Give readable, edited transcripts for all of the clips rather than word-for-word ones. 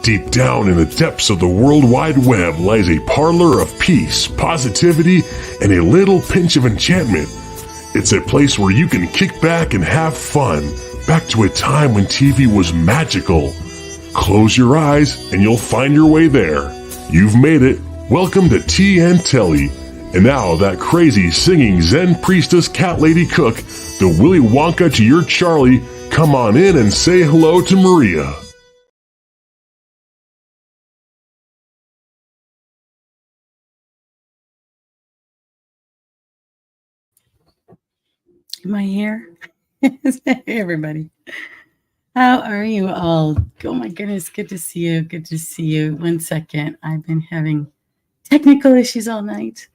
Deep down in the depths of the World Wide Web lies a parlor of peace, positivity, and a little pinch of enchantment. It's a place where you can kick back and have fun, back to a time when TV was magical. Close your eyes and you'll find your way there. You've made it. Welcome to Tea Telly. And now that crazy singing Zen priestess cat lady cook, the Willy Wonka to your Charlie, come on in and say hello to Maria. Am I here? Hey, everybody. How are you all? Oh my goodness, good to see you. Good to see you. 1 second. I've been having technical issues all night.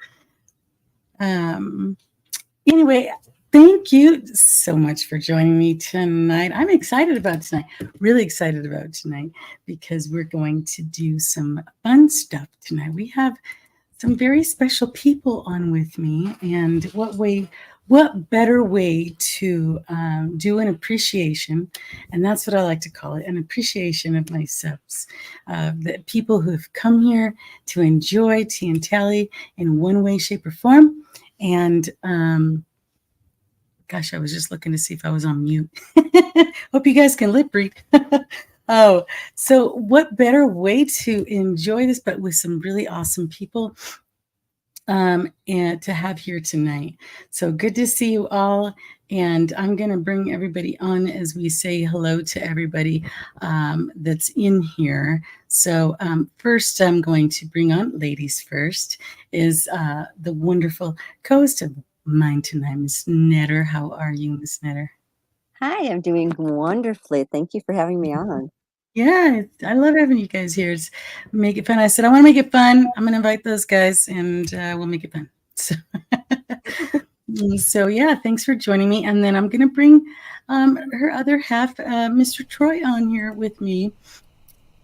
Anyway, thank you so much for joining me tonight. I'm excited about tonight. Really excited about tonight because we're going to do some fun stuff tonight. We have some very special people on with me, and what better way to do an appreciation, and that's what I like to call it, an appreciation of my subs, the people who have come here to enjoy Tea and Telly in one way, shape, or form. And gosh, I was just looking to see if I was on mute. Hope you guys can lip read. Oh, so what better way to enjoy this, but with some really awesome people and to have here tonight. So good to see you all. And I'm going to bring everybody on as we say hello to everybody that's in here. So first, I'm going to bring on, ladies first, is the wonderful co-host of mine tonight, Miss Netter. How are you, Miss Netter? Hi, I'm doing wonderfully. Thank you for having me on. Yeah, I love having you guys here. It's make it fun. I said, I want to make it fun. I'm going to invite those guys and we'll make it fun. So yeah, thanks for joining me. And then I'm going to bring her other half, Mr. Troy, on here with me.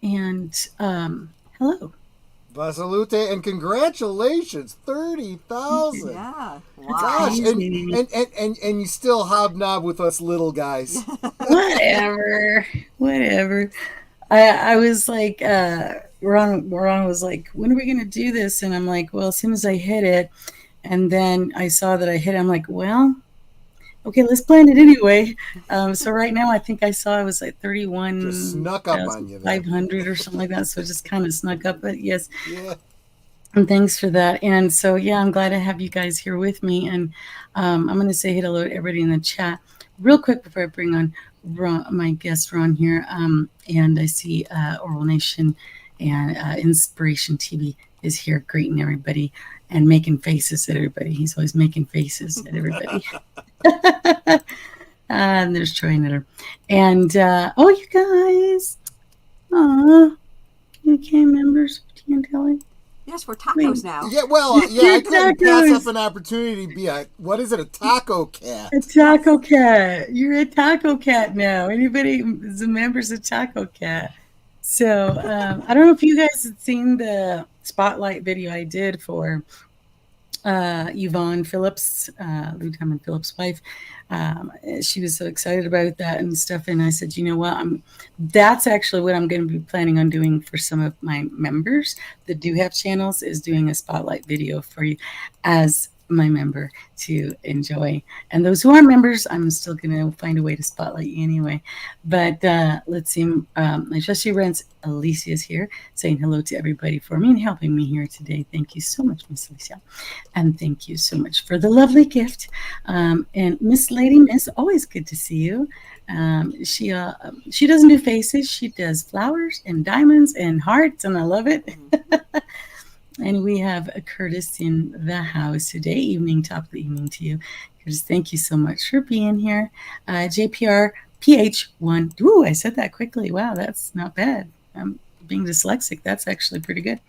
And hello. Basalute and congratulations, 30,000. Yeah. Wow. Gosh, and you still hobnob with us little guys. Whatever. I was like, Ron was like, when are we going to do this? And I'm like, well, as soon as I hit it. And then I saw that I hit it. I'm like, well, okay, let's plan it anyway. So right now, I think I saw it was like 31. Just snuck up on you. 500 or something like that. So it just kind of snuck up. But yes. Yeah. And thanks for that. And so, yeah, I'm glad to have you guys here with me. And I'm going to say hello to everybody in the chat real quick before I bring on my guest Ron here. And I see Oral Nation and Inspiration TV is here greeting everybody and making faces at everybody. He's always making faces at everybody. And there's Troy Knitter. And, oh, you guys. Aw. You became members of Tea and Telly? Yes, we're tacos now. Yeah, well, I couldn't pass up an opportunity to be a taco cat? A taco cat. You're a taco cat now. Anybody is a member's a taco cat. So I don't know if you guys had seen the spotlight video I did for Yvonne Phillips, Lou Diamond Phillips' wife. She was so excited about that and stuff. And I said, you know what? That's actually what I'm going to be planning on doing for some of my members that do have channels, is doing a spotlight video for you as my member to enjoy. And those who are members, I'm still going to find a way to spotlight you anyway. But let's see. My trusty friends, Alicia is here saying hello to everybody for me and helping me here today. Thank you so much, Miss Alicia. And thank you so much for the lovely gift. And Miss Lady Miss, always good to see you. She doesn't do faces. She does flowers and diamonds and hearts, and I love it. And we have Curtis in the house today. Top of the evening to you. Curtis, thank you so much for being here. JPR PH1. Ooh, I said that quickly. Wow, that's not bad. I'm being dyslexic. That's actually pretty good.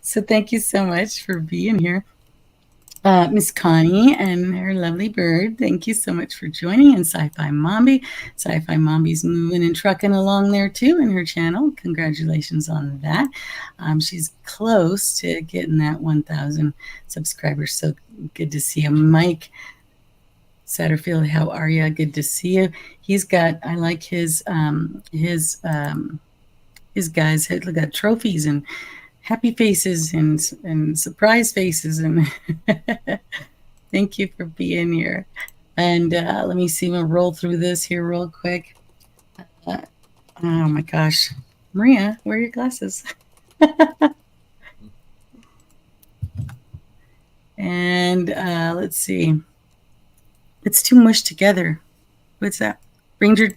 So thank you so much for being here. Miss Connie and her lovely bird, thank you so much for joining. And Sci-Fi Mombi. Sci-Fi Mombi's moving and trucking along there too in her channel. Congratulations on that. She's close to getting that 1,000 subscribers. So good to see you. Mike Satterfield, how are you? Good to see you. He's got, I like his These guys had got trophies and happy faces and surprise faces. And thank you for being here. And let me see. I'm going to roll through this here real quick. Oh, my gosh. Maria, where are your glasses? And let's see. It's too mushed together. What's that? Ranger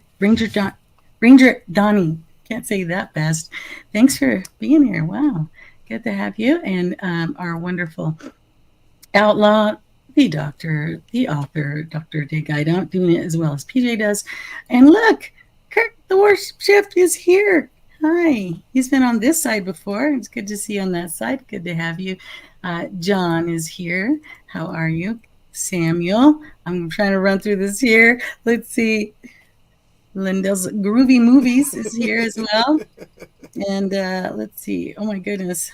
Donnie. Can't say that fast. Thanks for being here. Wow. Good to have you. And our wonderful outlaw, the doctor, the author, Dr. Dig. I don't do it as well as PJ does. And look, Kirk, the warship is here. Hi. He's been on this side before. It's good to see you on that side. Good to have you. John is here. How are you? Samuel. I'm trying to run through this here. Let's see. Linda's Groovy Movies is here as well. And let's see. Oh, my goodness.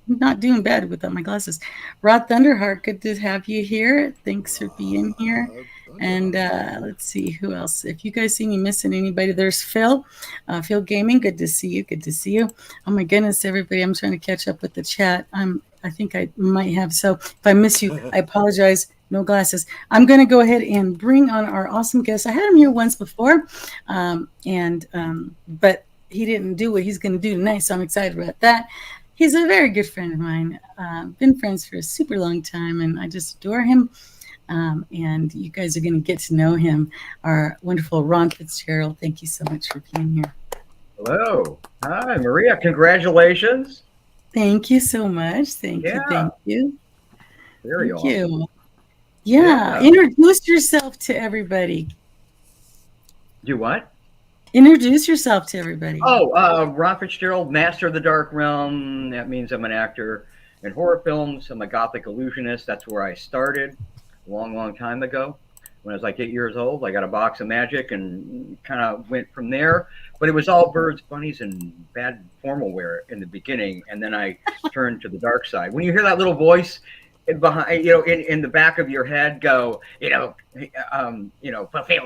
I'm not doing bad without my glasses. Rod Thunderheart, good to have you here. Thanks for being here. And let's see who else. If you guys see me missing anybody, there's Phil. Phil Gaming, good to see you. Good to see you. Oh my goodness, everybody! I'm trying to catch up with the chat. I think I might have. So if I miss you, I apologize. No glasses. I'm going to go ahead and bring on our awesome guest. I had him here once before, but he didn't do what he's going to do tonight. So I'm excited about that. He's a very good friend of mine. Been friends for a super long time, and I just adore him. And you guys are going to get to know him. Our wonderful Ron Fitzgerald. Thank you so much for being here. Hello. Hi, Maria. Congratulations. Thank you so much. Thank you. Thank you. Very Thank awesome. you. Yeah. Introduce yourself to everybody. Do what? Introduce yourself to everybody. Oh, Ron Fitzgerald, Master of the Dark Realm. That means I'm an actor in horror films. I'm a gothic illusionist. That's where I started a long, long time ago. When I was like 8 years old, I got a box of magic and kind of went from there. But it was all birds, bunnies, and bad formal wear in the beginning. And then I turned to the dark side. When you hear that little voice behind, in the back of your head go, fulfill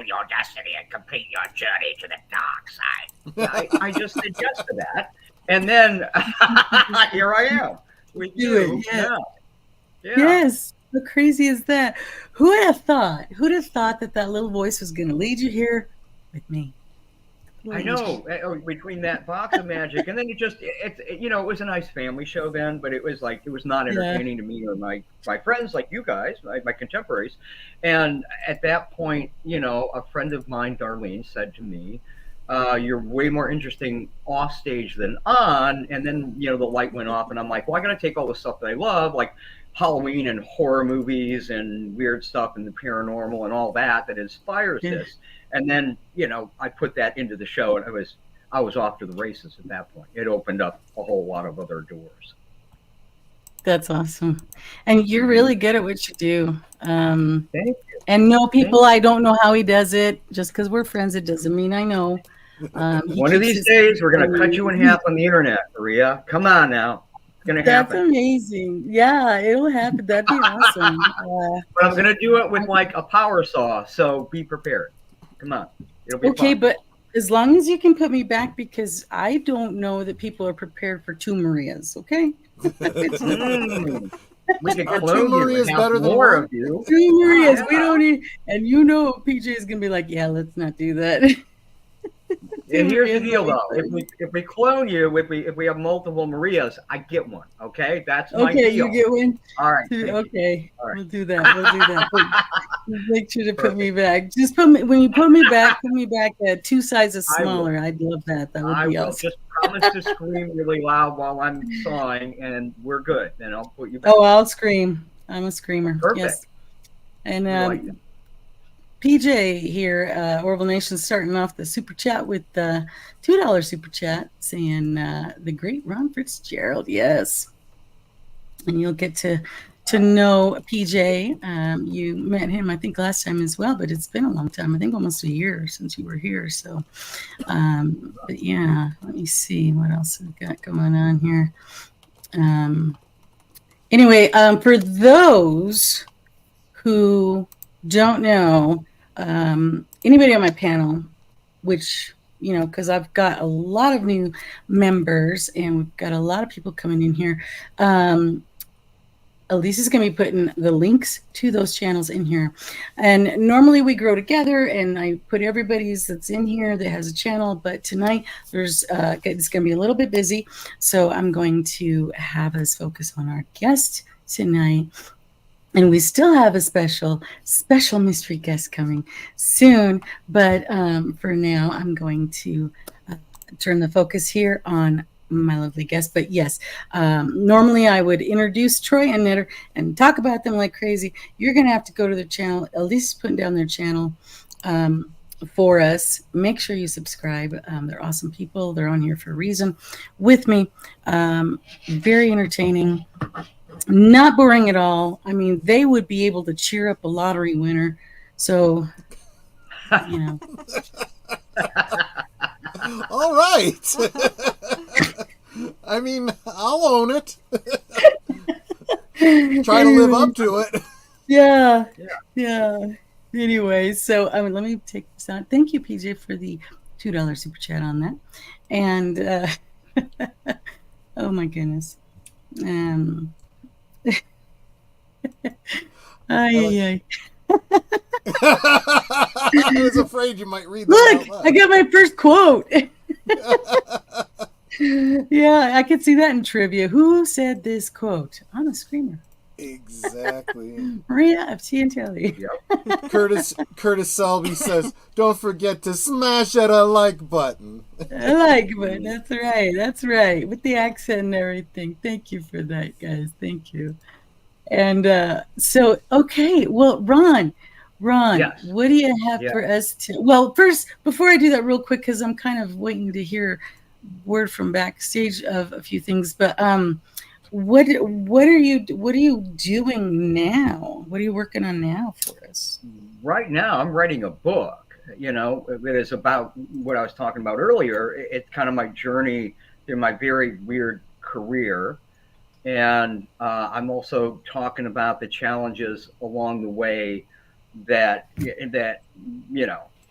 your destiny and complete your journey to the dark side. I just said yes to that. And then here I am. We do it. Yeah. Yes. How crazy is that? Who would have thought? Who'd have thought that little voice was going to lead you here with me? I know, between that box of magic and then it was a nice family show then, but it was not entertaining to me or my friends like you guys, my contemporaries. And at that point, a friend of mine, Darlene, said to me, you're way more interesting off stage than on. And then, the light went off and I'm like, well, I got to take all the stuff that I love, like Halloween and horror movies and weird stuff and the paranormal and all that inspires this. And then, I put that into the show and I was off to the races at that point. It opened up a whole lot of other doors. That's awesome. And you're really good at what you do. Thank you. And people, I don't know how he does it. Just because we're friends, it doesn't mean I know. One of these days, we're going to cut you in half on the internet, Maria. Come on now. Gonna happen. That's amazing. Yeah, it'll happen. That'd be awesome. But I'm gonna do it with like a power saw, so be prepared. Come on, it'll be okay. fun. But as long as you can put me back, because I don't know that people are prepared for two Marias. Okay. We can Are clone two Marias you. better than More one? of you. Two Marias. We don't need. And PJ is gonna be like, yeah, let's not do that. And here's the deal, though: if we clone you, if we have multiple Marias, I get one. Okay, that's my deal. Okay, you get one. All right. Okay, All right. we'll do that. Make sure to put me back. Just put me when you put me back. Put me back at 2 sizes smaller. I'd love that. That would be awesome. Just promise to scream really loud while I'm sawing, and we're good. Then I'll put you back. Oh, I'll scream. I'm a screamer. Perfect. Yes. And PJ here, Orville Nation, starting off the super chat with the $2 super chat, saying the great Ron Fitzgerald. Yes, and you'll get to know PJ. You met him, I think, last time as well, but it's been a long time. I think almost a year since you were here. So, but yeah, let me see what else we've got going on here. Anyway, for those who don't know, anybody on my panel, which because I've got a lot of new members and we've got a lot of people coming in here. Elise is going to be putting the links to those channels in here. And normally we grow together and I put everybody's that's in here that has a channel. But tonight it's going to be a little bit busy. So I'm going to have us focus on our guest tonight. And we still have a special mystery guest coming soon. But for now, I'm going to turn the focus here on my lovely guest. But yes, normally I would introduce Troy and Knitter and talk about them like crazy. You're going to have to go to their channel. Elise is putting down their channel for us. Make sure you subscribe. They're awesome people. They're on here for a reason with me. Very entertaining. Not boring at all. I mean, they would be able to cheer up a lottery winner. So, All right. I mean, I'll own it. Try to live up to it. Yeah. Anyway, so let me take this out. Thank you, PJ, for the $2 super chat on that. And oh my goodness. I was afraid you might read that. Look, I got my first quote. Yeah, I could see that in trivia. Who said this quote? I'm a screamer. Exactly. Maria of Tea Telly. Yep. Curtis Selby says, "Don't forget to smash that like button." A like button. That's right. With the accent and everything. Thank you for that, guys. Thank you. And so, okay. Well, Ron, yes. What do you have for us to? Well, first, before I do that, real quick, because I'm kind of waiting to hear word from backstage of a few things. But what are you doing now? What are you working on now for us? Right now, I'm writing a book. It is about what I was talking about earlier. It's kind of my journey through my very weird career. And I'm also talking about the challenges along the way that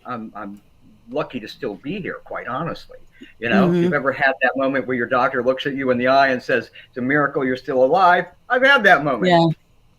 I'm lucky to still be here, quite honestly. If you've ever had that moment where your doctor looks at you in the eye and says, "It's a miracle you're still alive." I've had that moment.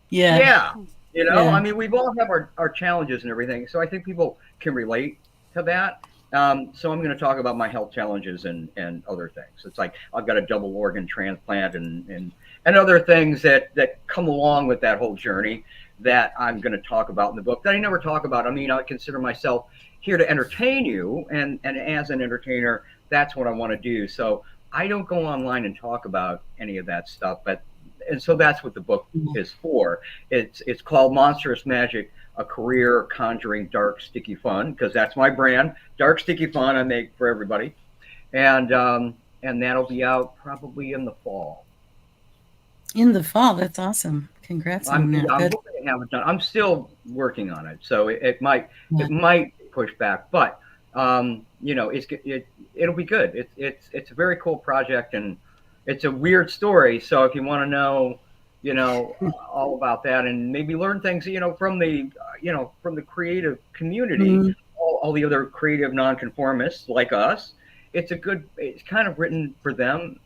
Yeah. I mean, we've all have our challenges and everything. So I think people can relate to that. So I'm going to talk about my health challenges and other things. It's like I've got a double organ transplant and other things that come along with that whole journey that I'm going to talk about in the book that I never talk about. I mean, I consider myself here to entertain you, and as an entertainer, that's what I want to do. So I don't go online and talk about any of that stuff, and so that's what the book is for. It's called Monstrous Magic: A Career Conjuring Dark Sticky Fun, because that's my brand. Dark Sticky Fun I make for everybody, and that'll be out probably in the fall. In the fall, that's awesome. Congrats on that. I'm hoping to have it done. I'm still working on it, so it might push back, but it'll be good. It's a very cool project, and it's a weird story. So if you want to know, all about that, and maybe learn things, from the creative community, all the other creative nonconformists like us, it's kind of written for them,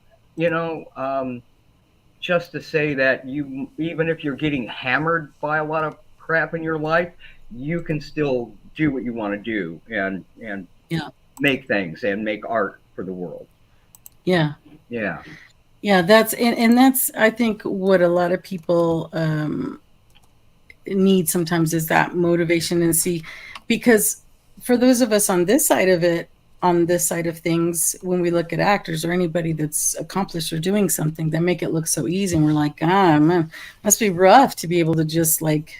just to say that even if you're getting hammered by a lot of crap in your life, you can still do what you want to do and make things and make art for the world. Yeah. That's and that's I think what a lot of people need sometimes is that motivation, and see, because for those of us on this side of things, when we look at actors or anybody that's accomplished or doing something, they make it look so easy, and we're like, man, must be rough to be able to just like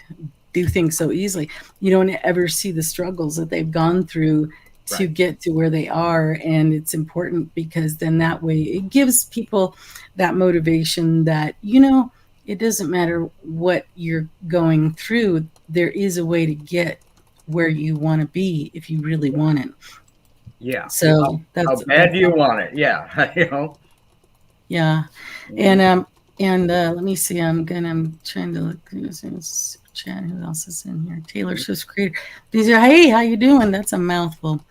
do things so easily. You don't ever see the struggles that they've gone through to get to where they are. And it's important, because then that way it gives people that motivation that, it doesn't matter what you're going through, there is a way to get where you want to be if you really want it. Yeah. So how bad do you want it? Yeah. Yeah. And let me see. I'm trying to look through this chat. Who else is in here? Taylor Swift creator. These are, hey, how you doing? That's a mouthful.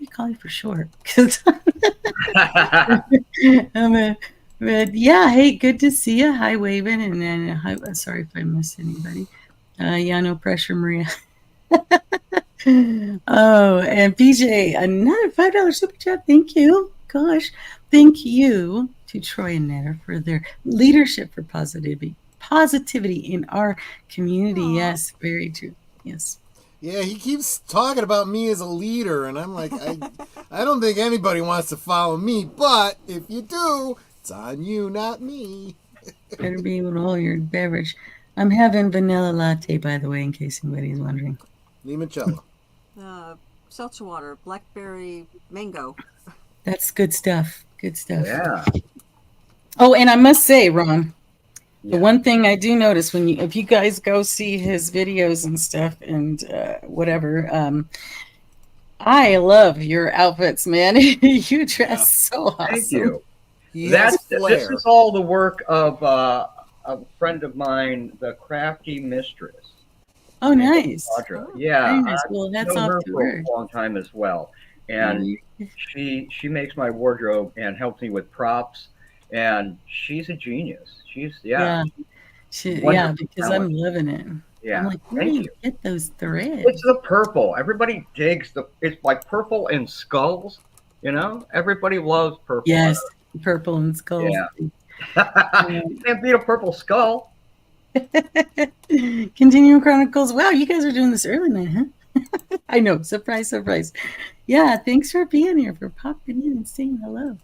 me call you for short. 'Cause but yeah, hey, good to see you. Hi, Waven, and then hi, sorry if I missed anybody. Yeah, no pressure, Maria. Oh, and PJ, another $5 super chat. Thank you. Gosh, thank you to Troy and Netta for their leadership for positivity in our community. Aw. Yes, very true. Yes. Yeah, he keeps talking about me as a leader, and I'm like, I don't think anybody wants to follow me, but if you do, it's on you, not me. Better be able to hold your beverage. I'm having vanilla latte, by the way, in case anybody's wondering. Limoncello. Seltzer water, blackberry, mango. That's good stuff. Good stuff. Yeah. Oh, and I must say, Ron, the Yeah. one thing I do notice if you guys go see his videos and stuff and whatever, I love your outfits, man. You dress so awesome. Thank you. He has flair. This is all the work of a friend of mine, the Crafty Mistress. Oh, nice. Audra. Yeah, Very nice. Well, I've that's known off her to for her. a long time as well, and she makes my wardrobe and helps me with props, and she's a genius. She's Yeah, wonderful because talent. I'm loving it. Yeah, I'm like, where do you get those threads? It's the purple. Everybody digs it's like purple and skulls. You know, everybody loves purple. Yes, purple and skulls. Yeah. You can't beat a purple skull. Continuing Chronicles. Wow, you guys are doing this early night, huh? I know. Surprise, surprise. Yeah, thanks for being here, for popping in and saying hello.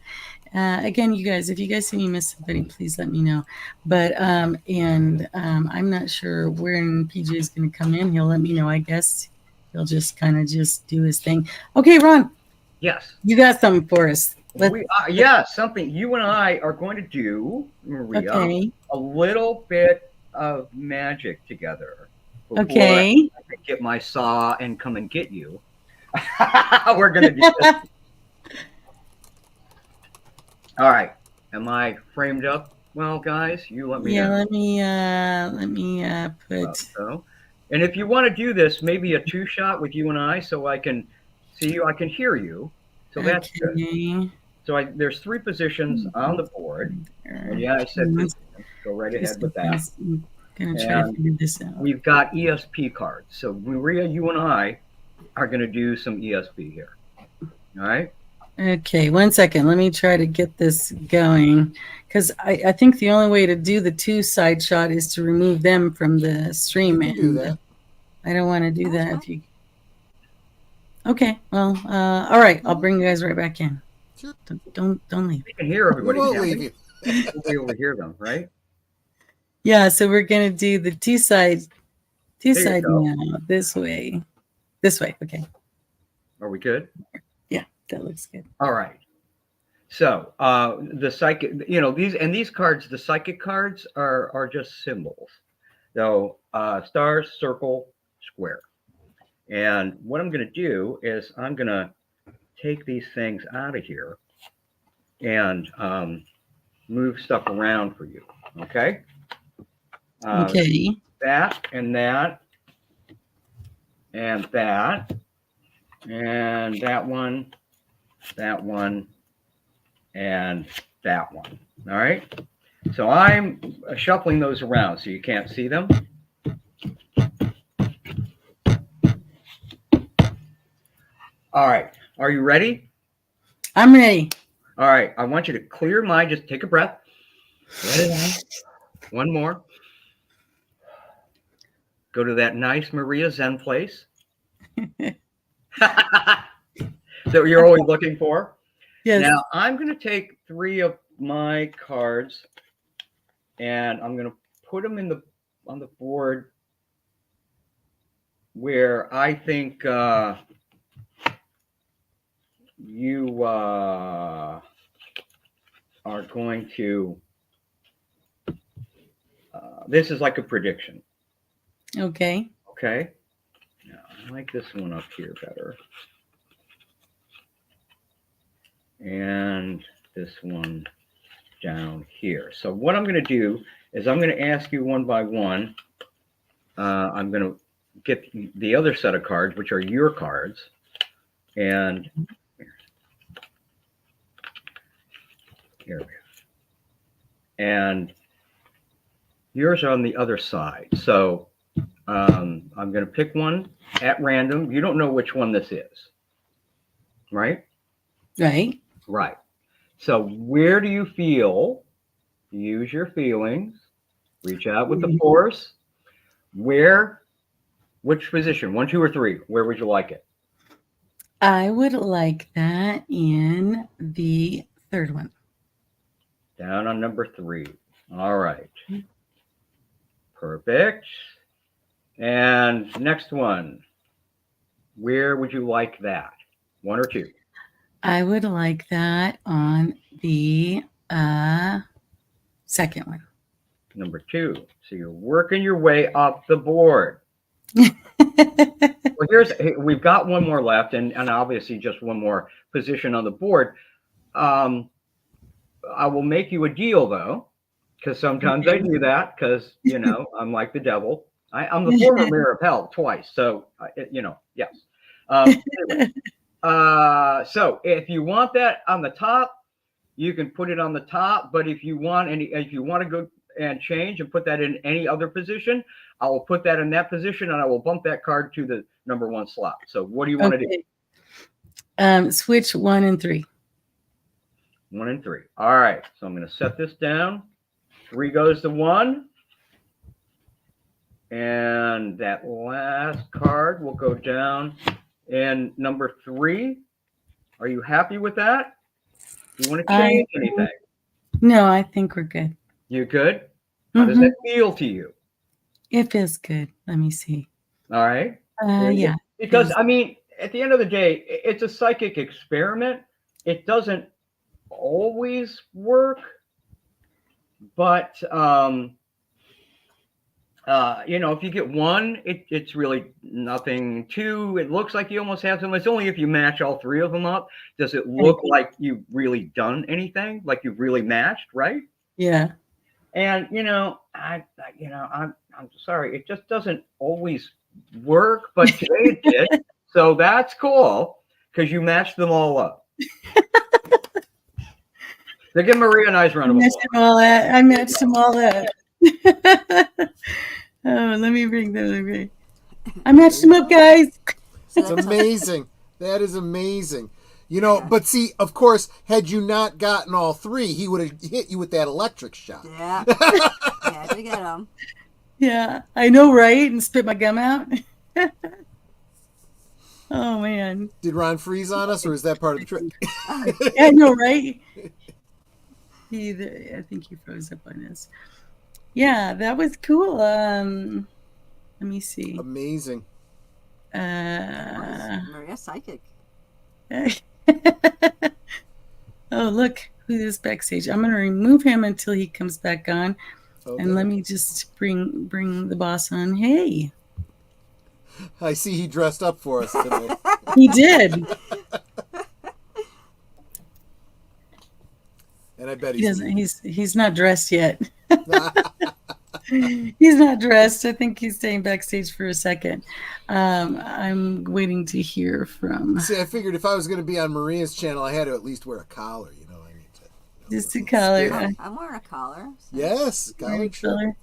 Again, you guys, if you guys see me miss somebody, please let me know. But I'm not sure when PJ is going to come in. He'll let me know. I guess he'll just kind of just do his thing. Okay, Ron. Yes. You got something for us. Something you and I are going to do, Maria. Okay. A little bit of magic together. Okay. I can get my saw and come and get you. We're gonna do this. All right. Am I framed up? Well, guys, you let me know. Let me put. So. And if you want to do this, maybe a 2-shot with you and I, so I can see you, I can hear you. So that's good. So there's 3 positions on the board. And yeah, I said go right ahead with that. I'm gonna try to figure this out. We've got ESP cards. So Maria, you and I are going to do some ESP here. All right. Okay, 1 second. Let me try to get this going, because I think the only way to do the 2 side shot is to remove them from the stream. You can do that. I don't want to do that. If you. Okay. Well. All right. I'll bring you guys right back in. Sure. Don't leave. You can hear everybody. We won't leave you. We'll be able to hear them, right? Yeah. So we're gonna do the 2 side. 2 side now. This way. Okay. Are we good? Yeah, that looks good. All right. So the psychic, these cards, the psychic cards are just symbols. So stars, circle, square. And what I'm going to do is I'm going to take these things out of here and move stuff around for you. Okay. Okay. That and that and that and that one and that one. All right. So I'm shuffling those around so you can't see them. All right. Are you ready? I'm ready. All right. I want you to clear your mind. Just take a breath. Let it out. One more. Go to that nice Maria Zen place. That you're always looking for. Yes. Now I'm going to take 3 of my cards and I'm going to put them on the board where I think you are going to. This is like a prediction. Okay. Okay. Now, I like this one up here better. And this one down here. So what I'm going to do is I'm going to ask you one by one. I'm going to get the other set of cards, which are your cards. And area. And yours are on the other side. So I'm going to pick one at random. You don't know which one this is, right? Right. Right. So where do you feel? Use your feelings. Reach out with the force. Which position? 1, 2, or 3? Where would you like it? I would like that in the third one. Down on number 3. All right. Perfect. And next one. Where would you like that? 1 or 2? I would like that on the second one. Number 2. So you're working your way up the board. Well, we've got one more left, and obviously just one more position on the board. I will make you a deal, though, because sometimes I do that because, I'm like the devil. I'm the former mayor of hell twice. So, yes. Anyway, so if you want that on the top, you can put it on the top. But if you want to go and change and put that in any other position, I will put that in that position and I will bump that card to the number 1 slot. So what do you want to do? Switch 1 and 3. 1 and 3. All right. So I'm going to set this down. 3 goes to 1. And that last card will go down in number 3. Are you happy with that? Do you want to change anything? No, I think we're good. You good? How does that feel to you? It feels good. Let me see. All right. Yeah. Because, I mean, at the end of the day, it's a psychic experiment. It doesn't always work. But, if you get 1, it's really nothing. 2, it looks like you almost have some. It's only if you match all 3 of them up. Does it look like you've really done anything? Like you've really matched, right? Yeah. And, I'm sorry. It just doesn't always work. But today it did. So that's cool because you matched them all up. So give Maria a nice round of applause. I matched them all up. Oh, let me bring them. I matched them up, guys. It's amazing. That is amazing. But see, of course, had you not gotten all 3, he would have hit you with that electric shock. Yeah. Yeah, to get him. Yeah, I know, right? And spit my gum out. Oh, man. Did Ron freeze on us, or is that part of the trick? I know, right? I think he froze up on us. Yeah, that was cool. Let me see. Amazing. Maria Psychic. Oh, look who is backstage. I'm going to remove him until he comes back on. Okay. And let me just bring the boss on. Hey. I see he dressed up for us today. He did. And I bet he's not dressed yet. He's not dressed. I think he's staying backstage for a second. I'm waiting to hear from. See, I figured if I was going to be on Maria's channel, I had to at least wear a collar. I need to. Just a collar. I'm wearing a collar. So. Yes, collar.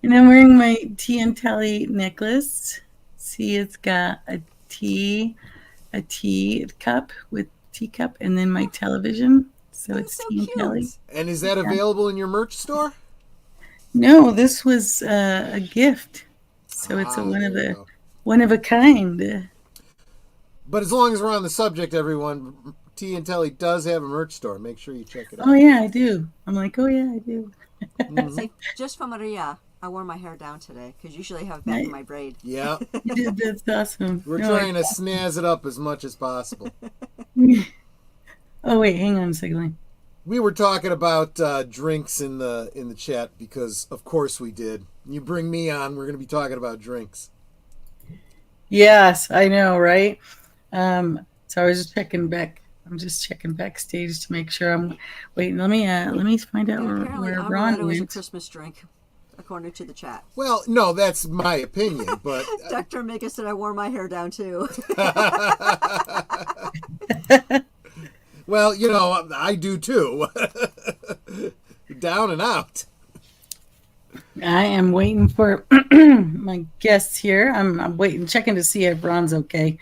And I'm wearing my Tea Telly necklace. See, it's got a tea cup with teacup, and then my television. So it's so Tea Telly. And is that available in your merch store? No, this was a gift. So it's one of a kind. But as long as we're on the subject, everyone, Tea Telly does have a merch store. Make sure you check it out. Oh yeah, I do. I'm like, oh yeah, I do. See, just for Maria, I wore my hair down today because usually I have it back in my braid. Yeah. You did. That's awesome. We're trying to snazz it up as much as possible. Oh wait, hang on a second. We were talking about drinks in the chat because of course we did. You bring me on, we're going to be talking about drinks. Yes, I know, right? So I was just checking back. I'm just checking backstage to make sure I'm waiting. Let me find out where Ron was a went. Christmas drink, according to the chat. Well, no, that's my opinion, but Dr. Mika said I wore my hair down too. Well, I do too. down and out. I am waiting for my guests here. I'm waiting, checking to see if Ron's okay.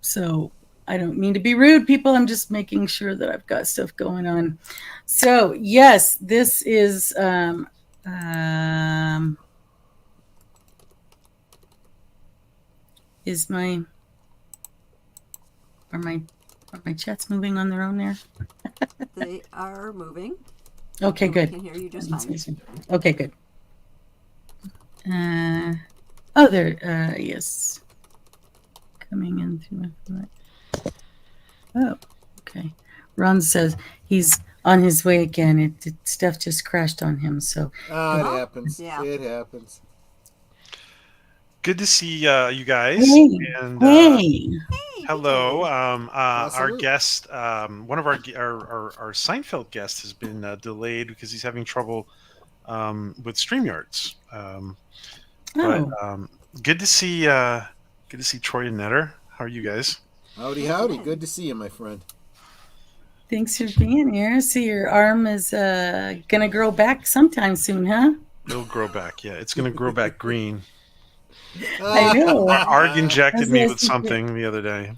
So I don't mean to be rude, people. I'm just making sure that I've got stuff going on. So yes, this is are my chats moving on their own there? They are moving. Okay, And good. We can hear you just fine. Okay, good. There. Yes. Coming in through my. Oh, okay. Ron says he's on his way again. Stuff just crashed on him. So. It happens. Yeah. It happens. Good to see you guys. Hey. And Hey. hello. Our Salute. guest, one of our Seinfeld guest, has been delayed because he's having trouble with StreamYards. But good to see Troy and Netter. How are you guys? Howdy, howdy. Good to see you, my friend. Thanks for being here. See, your arm is gonna grow back sometime soon, huh? It'll grow back. Yeah, it's going to grow back green. I know. Arg injected me with something the other day.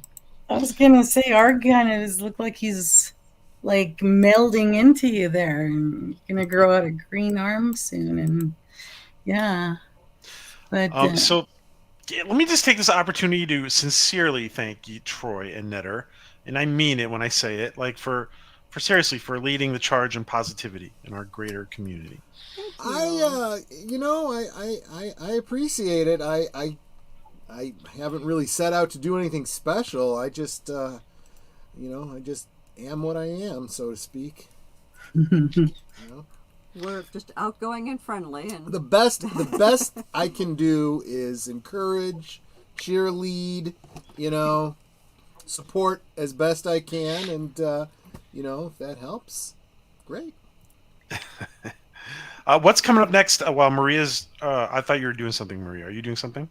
I was gonna say, Arg kind of look like he's like melding into you there, and you're gonna grow out a green arm soon, and yeah. But So let me just take this opportunity to sincerely thank you, Troy and Netter, and I mean it when I say it, like for seriously, for leading the charge in positivity in our greater community. I appreciate it. I haven't really set out to do anything special. I just, I just am what I am, so to speak. We're just outgoing and friendly, and The best I can do is encourage, cheerlead, support as best I can, and if that helps, great. What's coming up next? While Maria's, I thought you were doing something, Maria. Are you doing something?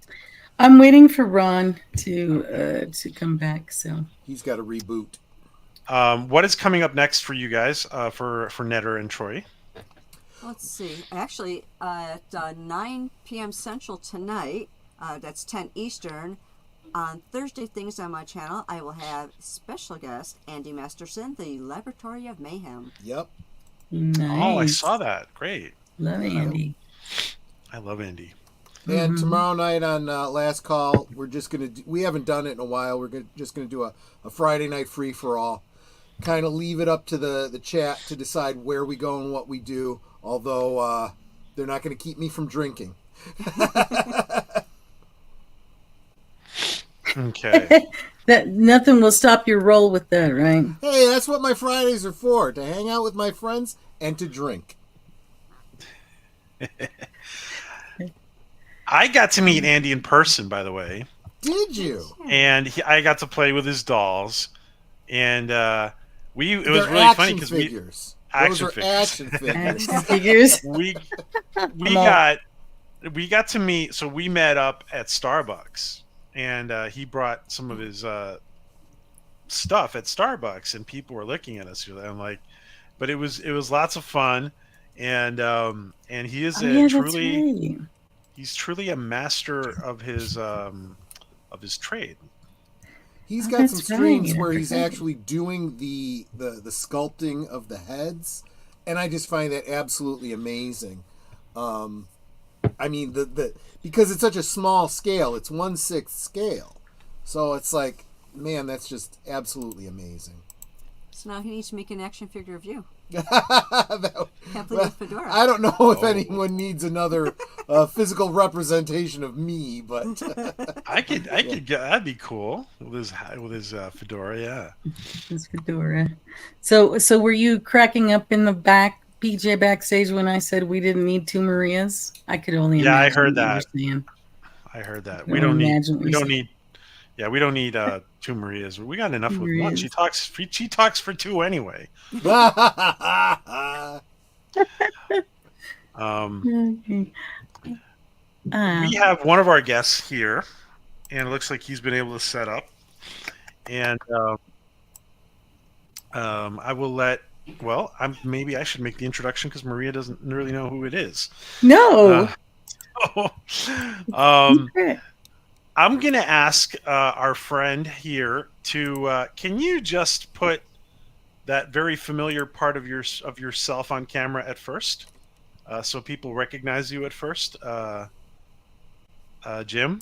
I'm waiting for Ron to come back. So He's got a reboot. What is coming up next for you guys, for Netter and Troy? let's see. Actually, at 9 p.m. Central tonight, that's 10 Eastern, on Thursday Things on my channel, I will have special guest Andy Masterson, the Laboratory of Mayhem. Yep. nice. Oh, I saw that. Great. Love Andy. I love Andy. And tomorrow night on Last Call, we're just gonna we haven't done it in a while. We're just gonna do a Friday night free for all. Kind of leave it up to the chat to decide where we go and what we do. Although they're not going to keep me from drinking. Okay. That nothing will stop your roll with that, right? Hey, that's what my Fridays are for, to hang out with my friends and to drink. I got to meet Andy in person, by the way, Did you? and I got to play with his dolls, and it was They're really action funny because figures. action Those are figures. action figures. Action figures. we got to meet. So we met up at Starbucks, and he brought some of his stuff at Starbucks, and people were looking at us. I'm like, but it was lots of fun, and he is Right. he's truly a master of his trade. He's Oh, got that's some streams right. where he's Right. actually doing the sculpting of the heads, and I just find that absolutely amazing. I mean, the because it's such a small scale, it's 1/6 scale, so it's like, man, that's just absolutely amazing. So now he needs to make an action figure of you. That- Complete with fedora. I don't know if anyone needs another physical representation of me, but I could that'd be cool with his fedora. Yeah. His fedora. So were you cracking up in the back, PJ backstage, when I said we didn't need two Marias? I could only Yeah, I imagine heard what you that. were saying. I heard that. I We don't need. imagine what We you don't said. need. Yeah, we don't need two Marias. We got enough Two with one. Marias. She talks for two anyway. Okay. We have one of our guests here, and it looks like he's been able to set up. And I will let Well, maybe I should make the introduction because Maria doesn't really know who it is. No. I'm going to ask our friend here to. Can you just put that very familiar part of yourself on camera at first, so people recognize you at first? Jim.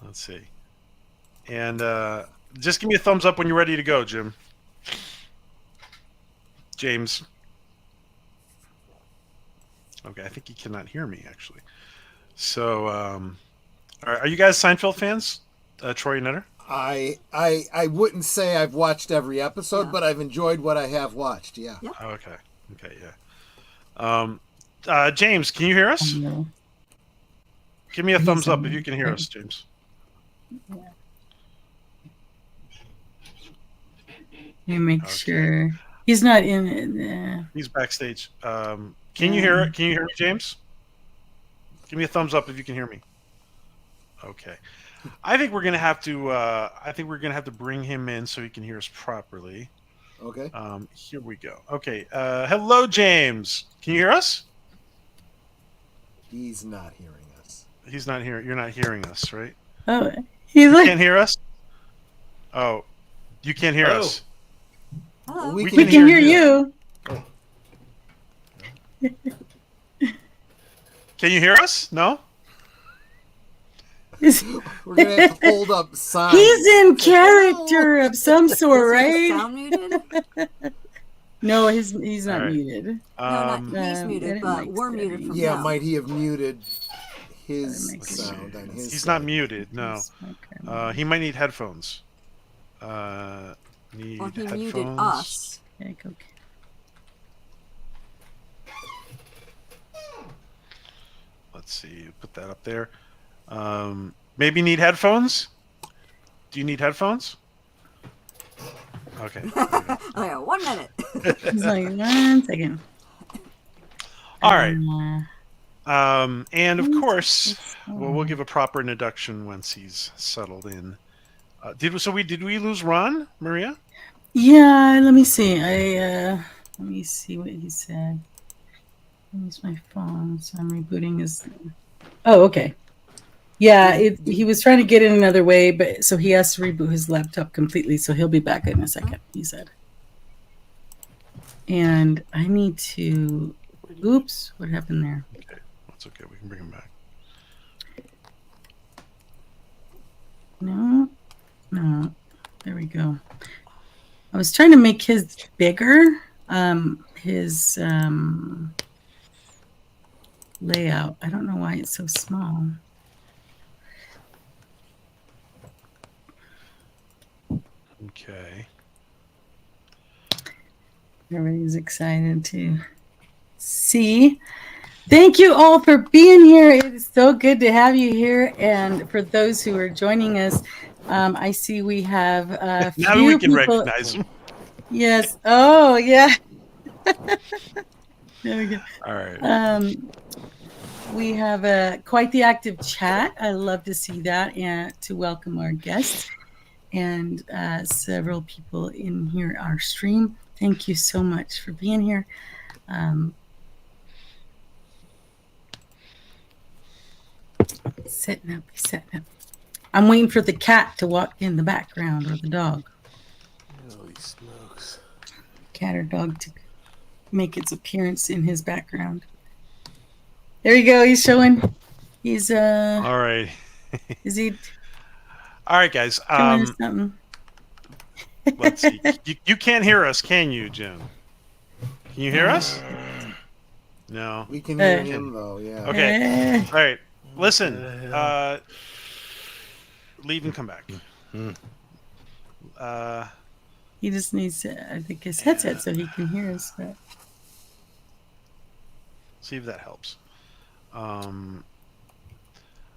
Let's see, and just give me a thumbs up when you're ready to go, Jim. James. Okay, I think he cannot hear me actually. So, are you guys Seinfeld fans? Troy and Nutter? I wouldn't say I've watched every episode, Yeah. but I've enjoyed what I have watched. Yeah. Yeah. Oh, okay, yeah. James, can you hear us? No. Give me a He's thumbs up on if you can hear there. us, James. Let me make Okay. sure he's not in it. He's backstage. Can you hear it? Can you hear me, James? Give me a thumbs up if you can hear me. Okay. I think we're gonna have to. I think we're gonna have to bring him in so he can hear us properly. Okay. Here we go. Okay. Hello, James. Can you hear us? He's not hearing us. He's not here. You're not hearing us, right? Oh, he's You like, can't hear us. Oh, you can't hear Hello. us. Hello. We we can hear you. Can you hear us? No. He's We're gonna have to hold up signs. in character of some sort, Is his right? sound muted? No, he's not All right. muted. No, not he's Um, muted, edit but mic we're muted from Yeah, him. might he have muted his Gotta make sound on his He's side? not muted. No. He might need headphones. Need Or he headphones. muted us. Okay. Let's see. Put that up there. Maybe need headphones. Do you need headphones? Okay. Oh yeah, 1 minute. He's like, 1 second. All right. And of What? course, we'll give a proper introduction once he's settled in. Did we lose Ron, Maria? Yeah, let me see. Let me see what he said. Use my phone, so I'm rebooting his. Oh, okay. Yeah, he was trying to get in another way, but so he has to reboot his laptop completely. So he'll be back in a second. He said. And I need to. Oops, what happened there? Okay, that's okay. We can bring him back. No. There we go. I was trying to make his bigger. His layout. I don't know why it's so small. Okay. Everybody's excited to see. Thank you all for being here. It is so good to have you here. And for those who are joining us, I see we have a Now few we can people. recognize him. Yes. Oh, yeah. There we go. All right. We have quite the active chat. I love to see that and to welcome our guests and several people in here, our stream. Thank you so much for being here. Setting up. I'm waiting for the cat to walk in the background or the dog. Holy smokes. Cat or dog to make its appearance in his background. There you go. He's showing. He's All right. Is he All right, guys. showing us something? Let's see. You can't hear us, can you, Jim? Can you hear us? No. We can hear him though. Yeah. Okay. All right. Listen. Leave and come back. He just needs, I think, his headset so he can hear us. But See if that helps.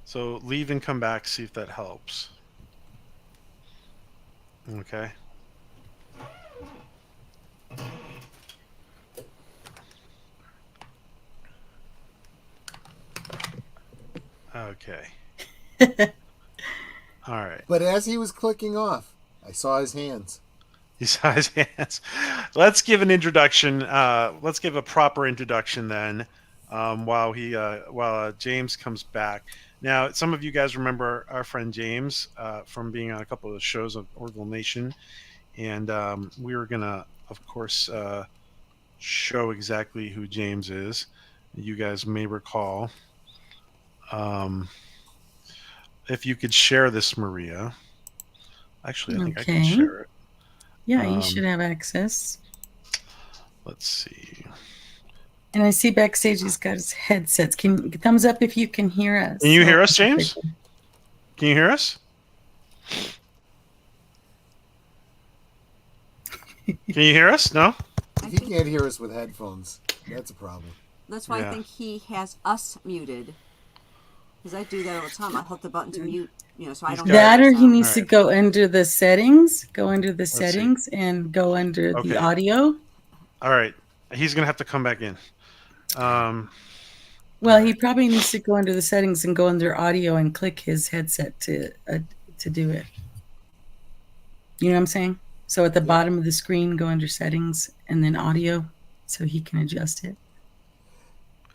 So leave and come back. See if that helps. Okay. Okay. All right. But as he was clicking off, I saw his hands. He saw his hands. Let's give an introduction. Let's give a proper introduction then, while James comes back. Now, some of you guys remember our friend James from being on a couple of shows of Orville Nation, and we were gonna, of course, show exactly who James is. You guys may recall. If you could share this, Maria. Actually, I think I can share it. Yeah, you should have access. Let's see. And I see backstage he's got his headsets. Thumbs up if you can hear us. Can you hear us, James? Can you hear us? Can you hear us? No? If he can't hear us with headphones, that's a problem. That's why I think he has us muted. Because I do that all the time. I hit the button to mute, so I don't. That or he needs to go under the settings, and go under the audio. All right. He's going to have to come back in. Well, he probably needs to go under the settings and go under audio and click his headset to do it. You know what I'm saying? So at the bottom of the screen, go under settings and then audio so he can adjust it.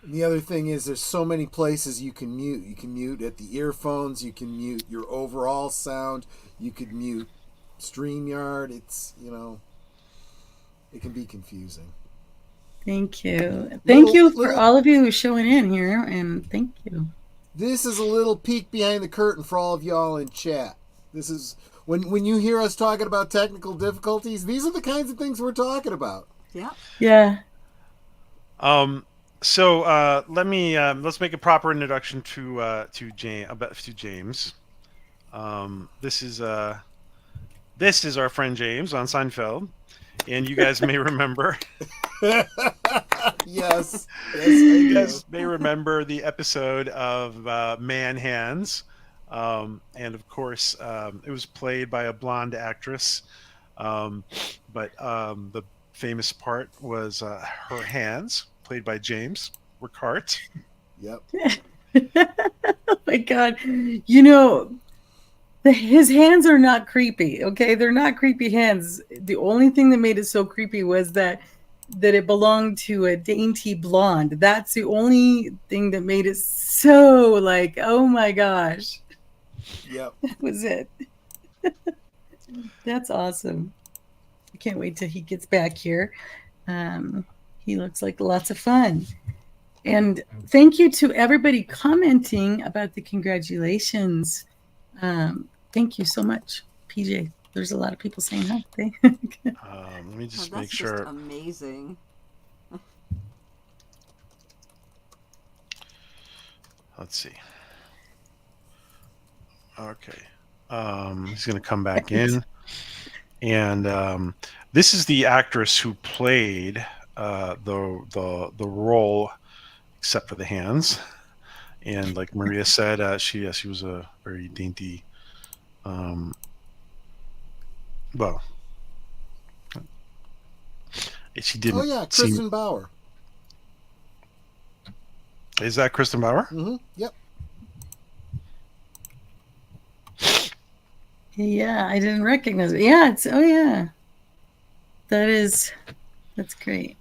The other thing is there's so many places you can mute. You can mute at the earphones. You can mute your overall sound. You could mute StreamYard. It's, it can be confusing. Thank you. Thank you for all of you who's showing in here, and thank you. This is a little peek behind the curtain for all of y'all in chat. This is when you hear us talking about technical difficulties, these are the kinds of things we're talking about. Yeah. Yeah. So let's make a proper introduction to James. This is our friend James on Seinfeld, and you guys may remember. Yes, you guys may remember the episode of Man Hands, and of course it was played by a blonde actress, but the famous part was her hands, played by James Ricart. Yep. Oh my God. His hands are not creepy, okay? They're not creepy hands. The only thing that made it so creepy was that it belonged to a dainty blonde. That's the only thing that made it so like, oh my gosh. Yep. That was it. That's awesome. I can't wait till he gets back here. He looks like lots of fun. And thank you to everybody commenting about the congratulations. Thank you so much, PJ. There's a lot of people saying hi. Let me just make sure. That's just amazing. Let's see. Okay. He's going to come back in. And this is the actress who played the role, except for the hands. And like Maria said, she was a very dainty. Well, she didn't. Oh yeah, Kristen Bauer. Is that Kristen Bauer? Mm-hmm. Yep. Yeah, I didn't recognize it. Yeah, that's great.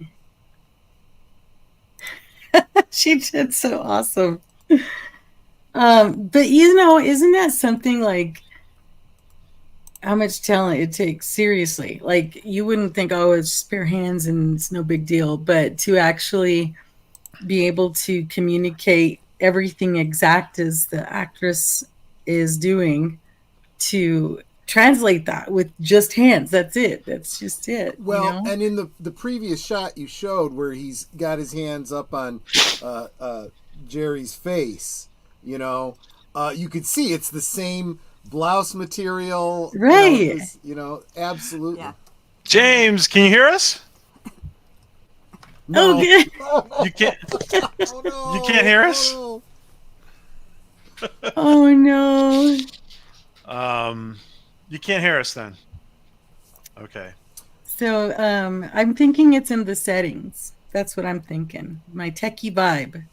She did so awesome. But isn't that something like how much talent it takes? Seriously, like you wouldn't think, oh, it's just bare hands and it's no big deal, but to actually be able to communicate everything exact as the actress is doing, to translate that with just hands. That's it. That's just it. Well, and in the previous shot you showed where he's got his hands up on Jerry's face, you could see it's the same blouse material. Right. Absolutely. Yeah. James, can you hear us? No. Oh, good. You can't. Oh, no. You can't hear us? Oh, Oh no. You can't hear us then. Okay. So I'm thinking it's in the settings. That's what I'm thinking. My techie vibe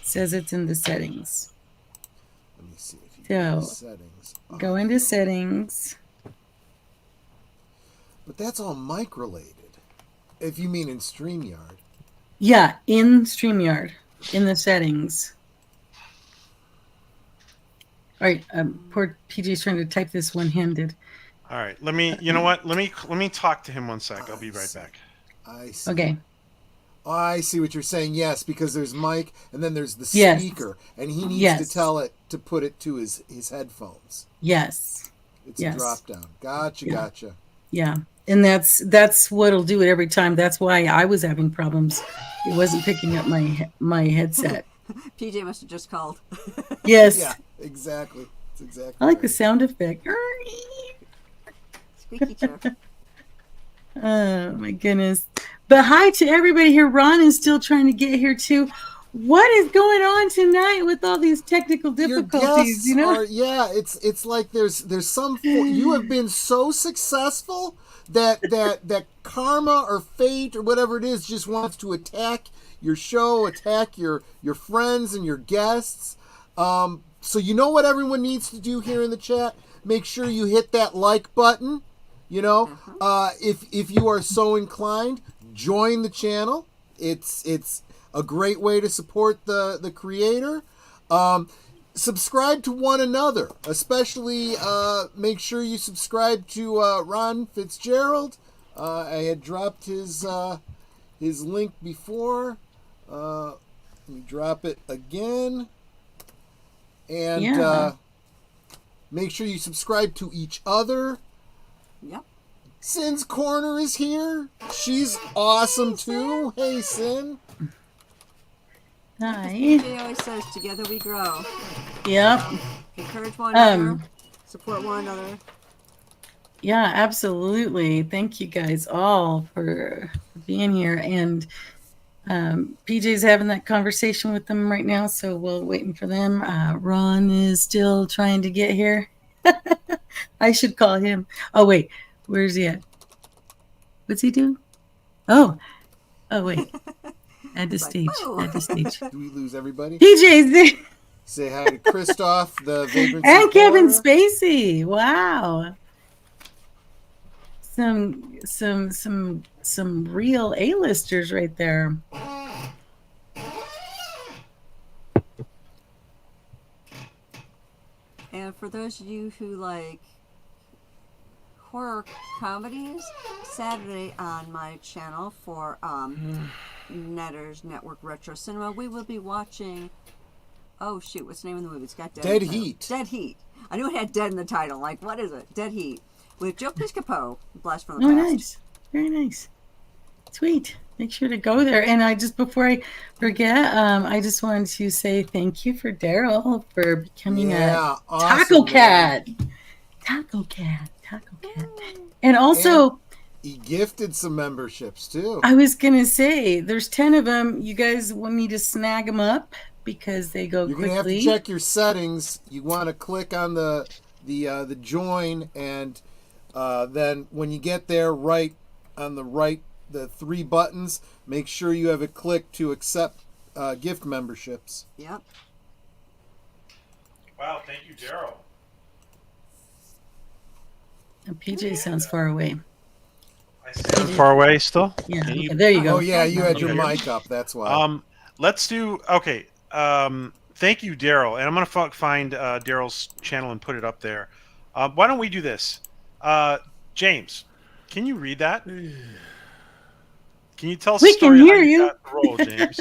says it's in the settings. Let me see if you So settings. Go into settings. But that's all mic related. If you mean in StreamYard. Yeah, in StreamYard, in the settings. All right, poor PJ's trying to type this one-handed. All right, let me. You know what? Let me talk to him 1 sec. I'll be right back. I see. Okay. Oh, I see what you're saying. Yes, because there's mic and then there's the Yes. speaker, and he needs Yes. to tell it to put it to his headphones. Yes. It's Yes. a drop down. Gotcha, Yeah. gotcha. Yeah. And that's what'll do it every time. That's why I was having problems. It wasn't picking up my headset. PJ must have just called. Yes. Yeah, exactly. It's exactly. I like the right. sound effect. Squeaky chair. Oh my goodness. But hi to everybody here. Ron is still trying to get here too. What is going on tonight with all these technical Your difficulties? guests You know? are, yeah. It's like there's some. You have been so successful that karma or fate or whatever it is just wants to attack your show, attack your friends and your guests. So you know what everyone needs to do here in the chat? Make sure you hit that like button. You know, if you are so inclined, join the channel. It's a great way to support the creator. Subscribe to one another, especially make sure you subscribe to Ron Fitzgerald. I had dropped his link before. Let me drop it again. And make sure you subscribe to each other. Yep. Sin's Corner is here. She's awesome too. Hey, Sin. Hi. PJ always says, together we grow. Yep. Encourage one another. Support one another. Yeah, absolutely. Thank you guys all for being here. And PJ's having that conversation with them right now, so we're waiting for them. Ron is still trying to get here. I should call him. Oh, wait. Where's he at? What's he doing? Oh, wait. Add to stage. Add to stage. Do we lose everybody? PJ's there. Say hi to Christoph, the Vagrant And Kevin Sephora. Spacey. Wow. Some real A-listers right there. And for those of you who like horror comedies, Saturday on my channel for Netter's Network Retro Cinema, we will be watching. Oh shoot, what's the name of the movie? It's got Dead in the title. Heat. Dead Heat. I knew it had dead in the title. Like, what is it? Dead Heat with Joe Piscopo, Blast from the Oh, Past. nice. Very nice. Sweet. Make sure to go there. And I just, before I forget, I just wanted to say thank you for Daryl for becoming a awesome, Taco man. Cat. Taco Cat. Taco Cat. And also, He gifted some memberships too. I was going to say, there's 10 of them. You guys will need to snag them up because they go You're quickly. gonna have to check your settings. You want to click on the join, and then when you get there, right on the right, the 3 buttons. Make sure you have it clicked to accept gift memberships. Yep. Wow, thank you, Daryl. And PJ sounds far away. I sound far away still. Yeah, Can you- okay, there you go. Oh yeah, you had your Okay. mic up. That's why. Let's do okay. Thank you, Daryl, and I'm gonna find Daryl's channel and put it up there. Why don't we do this? James, can you read that? Can you tell us We a story can how hear you. got the role, James?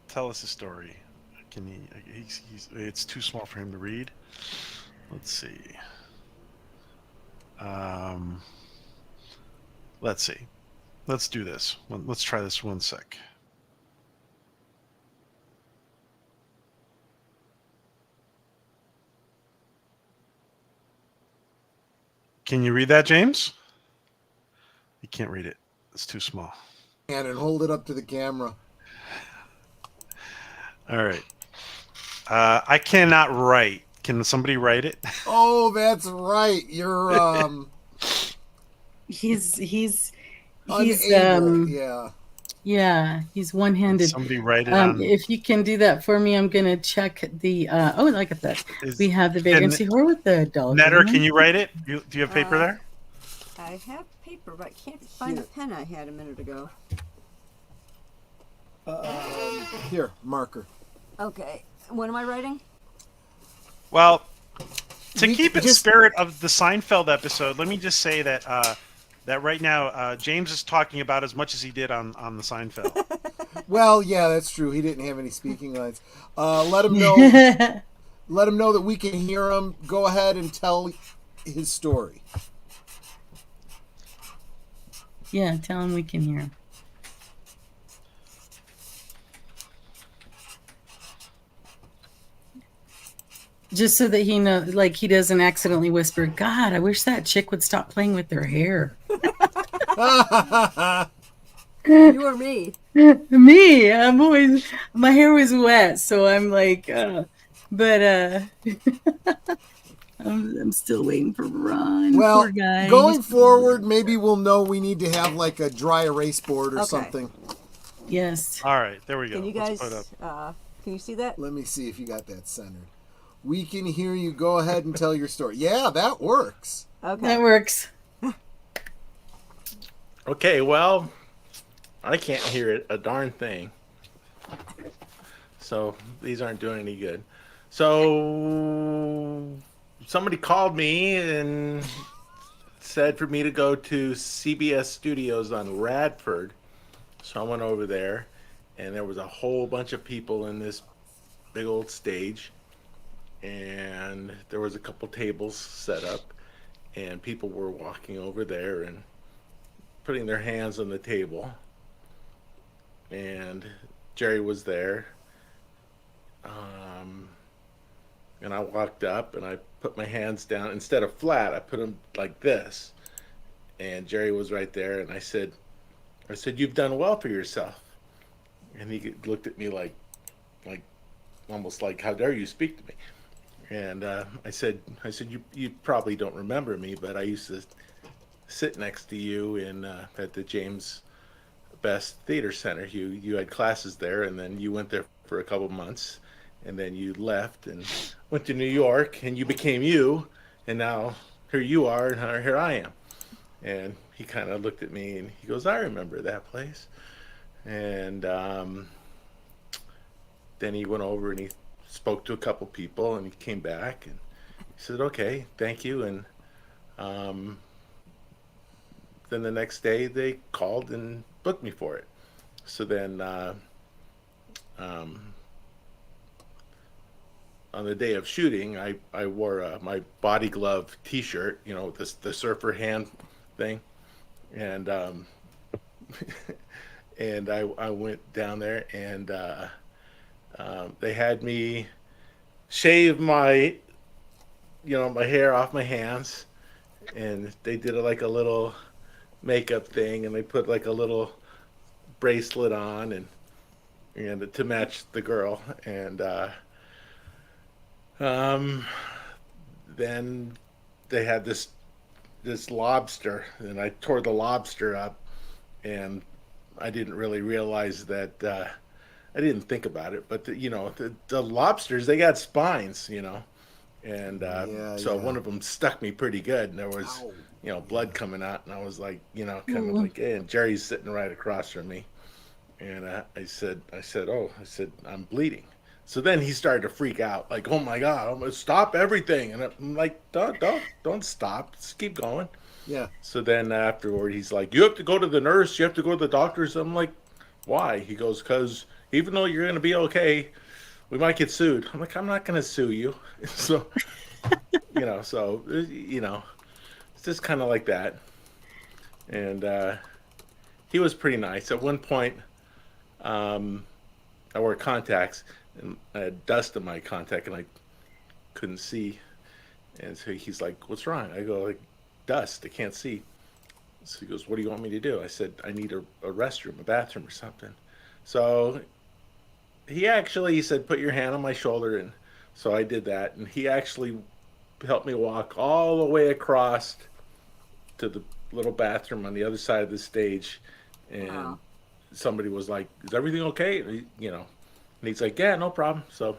Tell us a story. Can he? It's too small for him to read. Let's see. Let's see. Let's do this. Let's try this 1 sec. Can you read that, James? You can't read it. It's too small. And hold it up to the camera. All right. I cannot write. Can somebody write it? Oh, that's right. You're He's unable. Yeah. Yeah, he's one-handed. Somebody write it on. If you can do that for me, I'm gonna check the. Oh, look at that. We have the big can- MC horror with the dog. Netter, can you write it? Do you have paper there? I have paper, but I can't find the pen I had a minute ago. Here, marker. Okay, what am I writing? Well, to We keep in just- spirit of the Seinfeld episode, let me just say that that right now James is talking about as much as he did on the Seinfeld. Well, yeah, that's true. He didn't have any speaking lines. Let him know. Let him know that we can hear him. Go ahead and tell his story. Yeah, tell him we can hear him. Just so that he knows, like, he doesn't accidentally whisper, God, I wish that chick would stop playing with their hair. You or me? Me, I'm always, my hair was wet, so I'm like, but I'm still waiting for Ron. Well, Poor guy. going forward, maybe we'll know we need to have like a dry erase board or Okay. something. Yes. All right, there we go. Can you Let's guys, put up. can you see that? Let me see if you got that centered. We can hear you. Go ahead and tell your story. Yeah, that works. Okay. That works. Okay, well, I can't hear it a darn thing. So these aren't doing any good. So somebody called me and said for me to go to CBS Studios on Radford. So I went over there, and there was a whole bunch of people in this big old stage, and there was a couple tables set up, and people were walking over there and putting their hands on the table, and Jerry was there, and I walked up and I put my hands down. Instead of flat, I put them like this, and Jerry was right there, and I said, you've done well for yourself. And he looked at me like almost like, how dare you speak to me? And I said, you probably don't remember me, but I used to sit next to you in at the James Best Theater Center. You had classes there, and then you went there for a couple months, and then you left and went to New York, and you became you, and now here you are, and here I am. And he kind of looked at me, and he goes, I remember that place. And then he went over and he spoke to a couple people, and he came back, and he said, okay, thank you. And then the next day they called and booked me for it. So then on the day of shooting, I wore my body glove t-shirt, you know, the surfer hand thing. And and I went down there, and they had me shave my hair off my hands, and they did like a little makeup thing, and they put like a little bracelet on and to match the girl, and then they had this lobster, and I tore the lobster up, and I didn't really realize that I didn't think about it, but the lobsters, they got spines, and so one of them stuck me pretty good, and there was blood coming out, and I was like, kind of like, hey, and Jerry's sitting right across from me, and I said, I'm bleeding. So then he started to freak out, like, oh my God, I'm gonna stop everything, and I'm like, don't stop, just keep going. Yeah. So then afterward, he's like, you have to go to the nurse, you have to go to the doctors. I'm like, why? He goes, because even though you're gonna be okay, we might get sued. I'm like, I'm not gonna sue you. So it's just kind of like that. And he was pretty nice. At one point, I wore contacts, and I had dust in my contact, and I couldn't see. And so he's like, what's wrong? I go, like, dust, I can't see. So he goes, what do you want me to do? I said, I need a restroom, a bathroom or something. So he said, put your hand on my shoulder, and so I did that, and he actually helped me walk all the way across to the little bathroom on the other side of the stage, and Wow. somebody was like, "Is everything okay?" And and he's like, "Yeah, no problem." So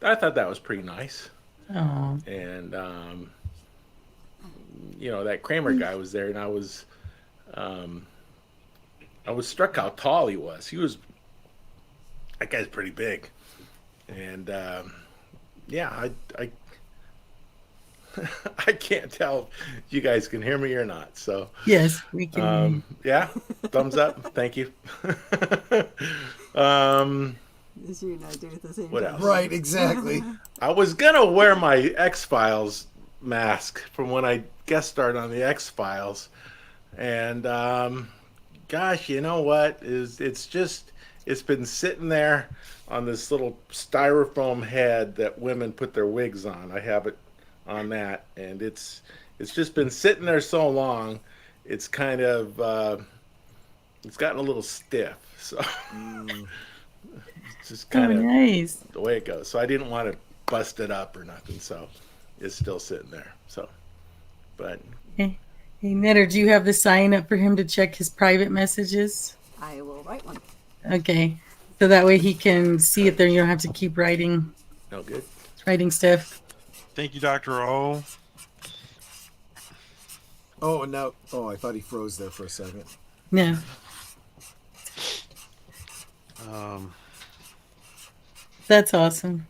I thought that was pretty nice. Oh, And that Kramer guy was there, and I was struck how tall he was. That guy's pretty big, and yeah, I I can't tell if you guys can hear me or not. So yes, we can. yeah, thumbs up. Thank you. As you and I do at the same What time. else? Right, exactly. I was gonna wear my X-Files mask from when I guest starred on the X-Files, and gosh, you know what? It's been sitting there on this little styrofoam head that women put their wigs on. I have it on that, and it's just been sitting there so long. It's kind of it's gotten a little stiff, so it's just kind of nice. the way it goes. So I didn't want to bust it up or nothing, so it's still sitting there. So, but Hey, Netter, do you have the sign up for him to check his private messages? I will write one. Okay, so that way he can see it there. You don't have to keep writing no good. stuff. Thank you, Dr. O. Oh, and now, I thought he froze there for a second. No. That's awesome.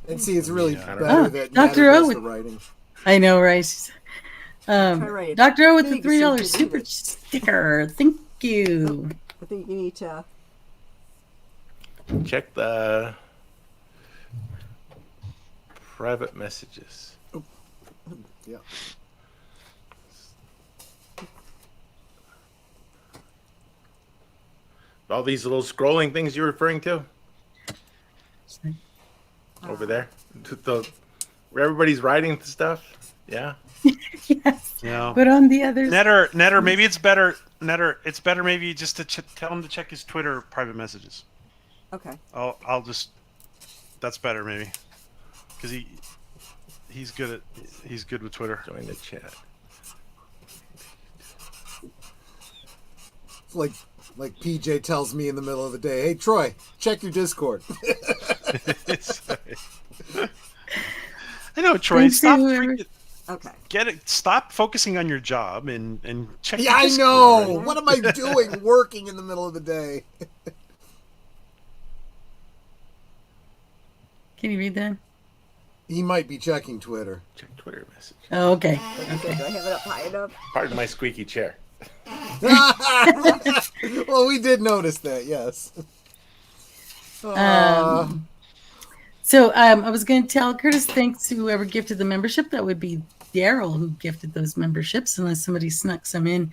And see, it's really Yeah. better Oh, that Dr. Natter O does with- the writing. I know, right? right. Dr. O with I the think $3 it's super good. sticker. Thank you. I think you need to. Check the private messages. Yeah. All these little scrolling things you're referring to over there, where everybody's writing stuff. Yeah. Yes. Yeah. But on the others. Netter, maybe it's better. Netter, it's better maybe just to tell him to check his Twitter private messages. Okay. I'll just. That's better maybe, because he's good with Twitter. Join the chat. It's like PJ tells me in the middle of the day, "Hey Troy, check your Discord." I know, Troy. Thanks to Stop. whoever- Okay. Get it. Stop focusing on your job and check. Yeah, your I Discord. know. What am I doing working in the middle of the day? Can you read that? He might be checking Twitter. Check Twitter message. Oh, okay. Okay. Do I have it up high enough? Pardon my squeaky chair. Well, we did notice that, yes. So I was going to tell Curtis, thanks to whoever gifted the membership. That would be Daryl who gifted those memberships, unless somebody snuck some in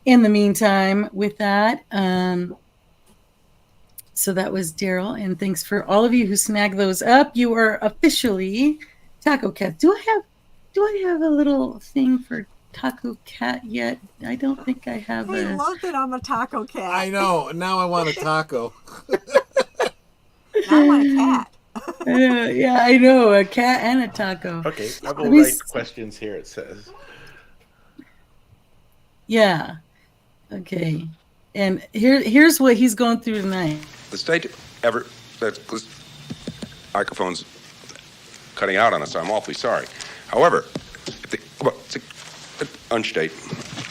the meantime with that. So that was Daryl, and thanks for all of you who snagged those up. You are officially Taco Cat. Do I have a little thing for Taco Cat yet? I don't think I have. I love that I'm a taco cat. I know. Now I want a taco. Now I want a cat. Yeah, I know, a cat and a taco. Okay, I will Let me write questions here. It says. Yeah. Okay. And here's what he's going through tonight. The state this microphone's cutting out on us. I'm awfully sorry. However, it's an unstate,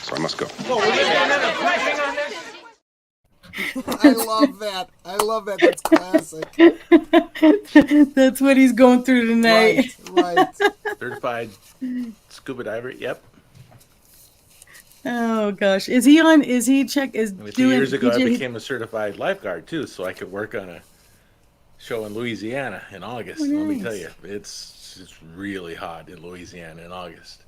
so I must go. I love that. That's classic. That's what he's going through tonight. Right. Certified scuba diver. Yep. Oh gosh, is he check? Is And a few doing? years ago, I PJ became a certified lifeguard too, so I could work on a show in Louisiana in August. Oh, Let me nice. tell you, it's really hot in Louisiana in August.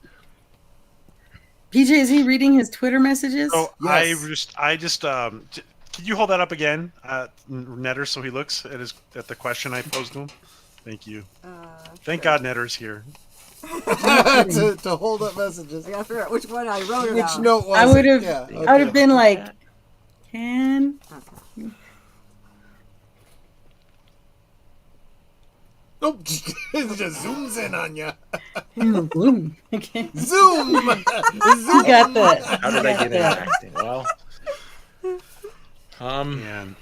PJ, is he reading his Twitter messages? So Yes. I just can you hold that up again, Netter, so he looks at the question I posed to him? Thank you. Thank God Netter's here. to hold up messages. I gotta figure out which one I wrote it Which on. note was I would have. it? Yeah. I would have been like, can. Nope. It just zooms in on you. Boom. Okay. Zoom. You got that. How did I get in acting? Well, And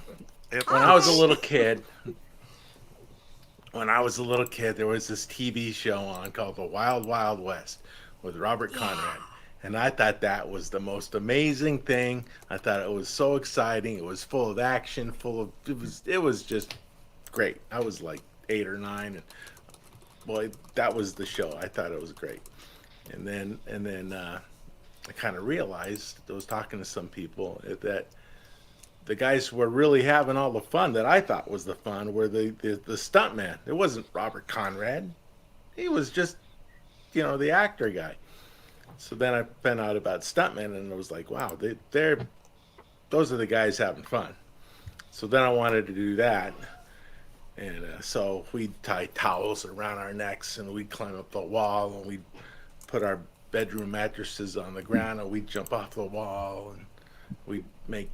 when I was a little kid, there was this TV show on called The Wild Wild West with Robert Conrad. And I thought that was the most amazing thing. I thought it was so exciting. It was full of action, it was just great. I was like 8 or 9, and boy, that was the show. I thought it was great. And then I kind of realized, I was talking to some people, that the guys who were really having all the fun that I thought was the fun were the stuntman. It wasn't Robert Conrad. He was just, the actor guy. So then I found out about stuntmen, and I was like, wow, those are the guys having fun. So then I wanted to do that. And so we'd tie towels around our necks, and we'd climb up the wall, and we'd put our bedroom mattresses on the ground, and we'd jump off the wall, and we'd make,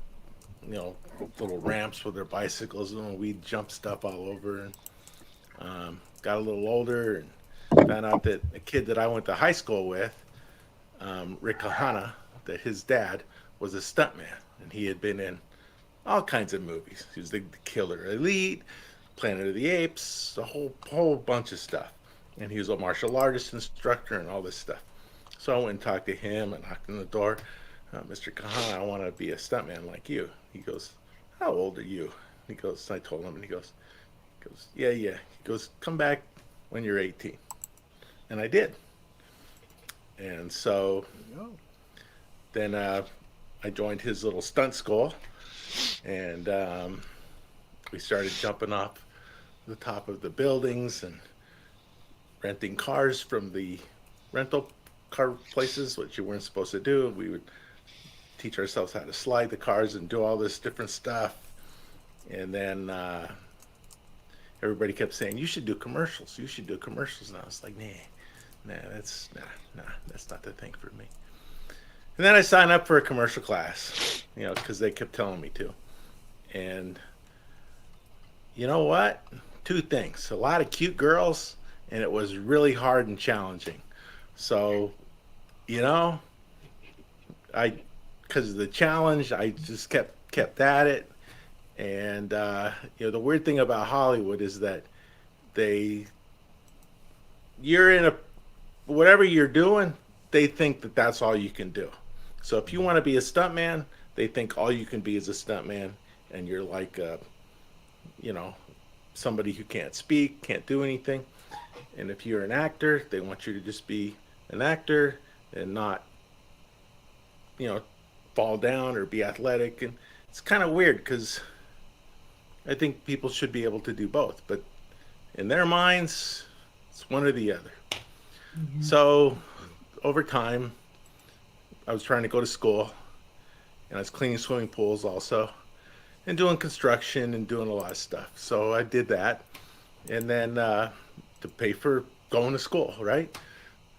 little ramps with our bicycles, and we'd jump stuff all over. And got a little older, and found out that a kid that I went to high school with, Rick Kahana, that his dad was a stuntman, and he had been in all kinds of movies. He was the Killer Elite, Planet of the Apes, a whole bunch of stuff. And he was a martial artist instructor and all this stuff. So I went and talked to him and knocked on the door. Mr. Kahana, I want to be a stuntman like you. He goes, how old are you? He goes, I told him, and he goes, yeah. He goes, come back when you're 18. And I did. And so then I joined his little stunt school, and we started jumping off the top of the buildings and renting cars from the rental car places, which you weren't supposed to do. We would teach ourselves how to slide the cars and do all this different stuff. And then everybody kept saying, you should do commercials. You should do commercials. And I was like, nah, that's not the thing for me. And then I signed up for a commercial class, because they kept telling me to. And you know what? 2 things. A lot of cute girls, and it was really hard and challenging. So, because of the challenge, I just kept at it. And, the weird thing about Hollywood is that whatever you're doing, they think that that's all you can do. So if you want to be a stuntman, they think all you can be is a stuntman, and you're like, somebody who can't speak, can't do anything. And if you're an actor, they want you to just be an actor and not, fall down or be athletic. And it's kind of weird, because I think people should be able to do both, but in their minds, it's one or the other. Mm-hmm. So over time, I was trying to go to school, and I was cleaning swimming pools also, and doing construction and doing a lot of stuff. So I did that, and then to pay for going to school, right?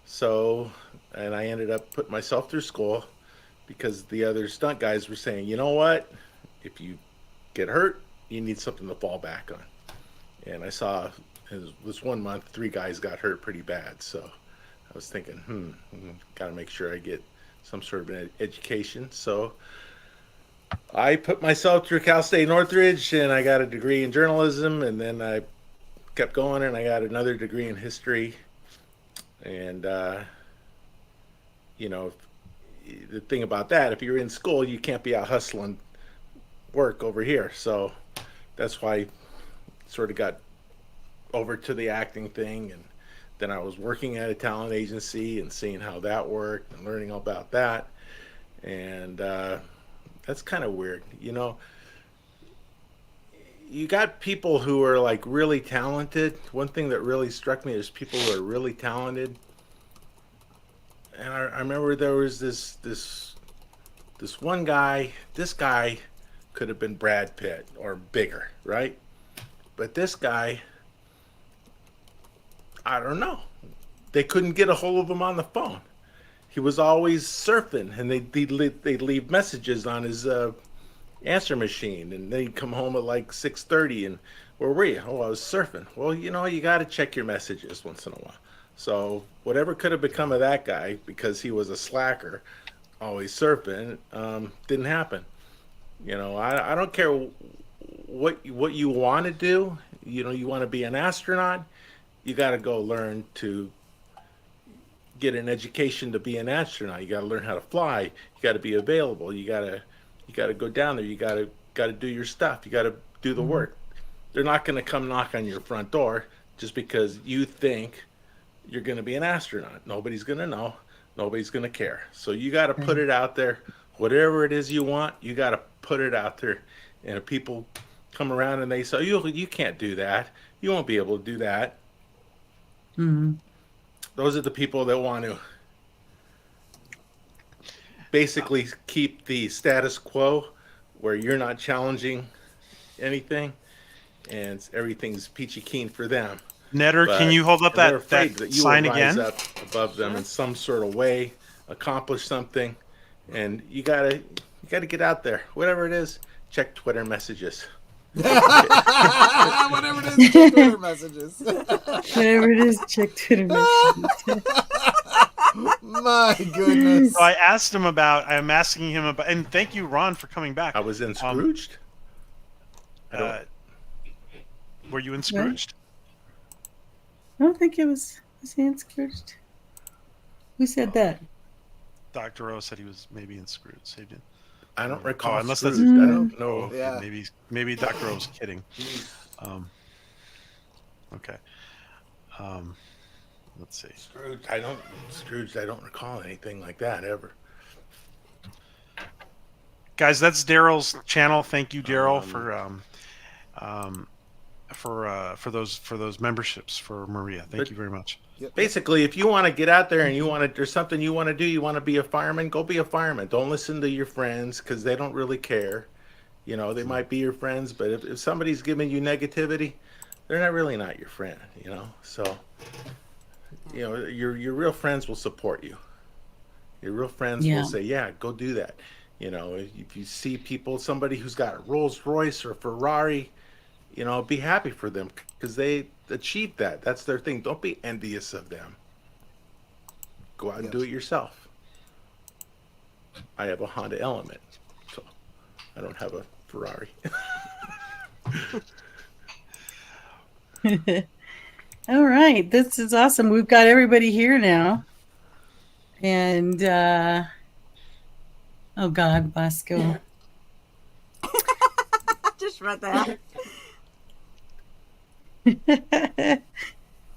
So, and I ended up putting myself through school, because the other stunt guys were saying, you know what, if you get hurt, you need something to fall back on. And I saw this one month, 3 guys got hurt pretty bad. So I was thinking, got to make sure I get some sort of an education. So I put myself through Cal State Northridge, and I got a degree in journalism, and then I kept going, and I got another degree in history. And, the thing about that, if you're in school, you can't be out hustling work over here. So that's why I sort of got over to the acting thing. And then I was working at a talent agency and seeing how that worked and learning all about that. And that's kind of weird. You got people who are like really talented. One thing that really struck me is people who are really talented. And I remember there was this one guy. This guy could have been Brad Pitt or bigger, right? But this guy, I don't know. They couldn't get a hold of him on the phone. He was always surfing, and they'd leave messages on his answer machine, and they'd come home at like 6:30, and where were you? Oh, I was surfing. Well, you got to check your messages once in a while. So whatever could have become of that guy, because he was a slacker, always surfing. Didn't happen. I don't care what you want to do. You want to be an astronaut. You got to go learn to get an education to be an astronaut. You got to learn how to fly. You got to be available. You got to go down there. You got to do your stuff. You got to do the work. They're not going to come knock on your front door just because you think you're going to be an astronaut. Nobody's going to know. Nobody's going to care. So you got to put it out there. Whatever it is you want, you got to put it out there. And if people come around and they say, you can't do that. You won't be able to do that. Mm-hmm. Those are the people that want to basically keep the status quo where you're not challenging anything and everything's peachy keen for them. Netter, can you hold up they're that afraid that you sign will rise again? up above them in some sort of way, accomplish something, and you gotta get out there. Whatever it is, check Twitter messages. Whatever it is, check Twitter messages. Whatever it is, check Twitter messages. My goodness. So I'm asking him about, and thank you, Ron, for coming back. I was in Scrooged. Were you in Scrooged? I don't think it was he Scrooged? Who said that? Dr. O said he was maybe in Scrooged. So he didn't. I don't recall. Unless Scrooged. that's I don't know. Okay, Yeah. Maybe Dr. O was kidding. Okay. Let's see. Scrooged. I don't recall anything like that ever. Guys, that's Daryl's channel. Thank you, Daryl, for those memberships for Maria. Thank you very much. Basically, if you want to get out there and there's something you want to do, you want to be a fireman, go be a fireman. Don't listen to your friends because they don't really care. They might be your friends, but if somebody's giving you negativity, they're not your friend. So your real friends will support you. Your real friends will say, yeah, go do that. If you see somebody who's got a Rolls Royce or a Ferrari, be happy for them because they achieved that. That's their thing. Don't be envious of them. Go out and do it yourself. I have a Honda Element, so I don't have a Ferrari. All right. This is awesome. We've got everybody here now. And, oh God, Bosco. I just read that.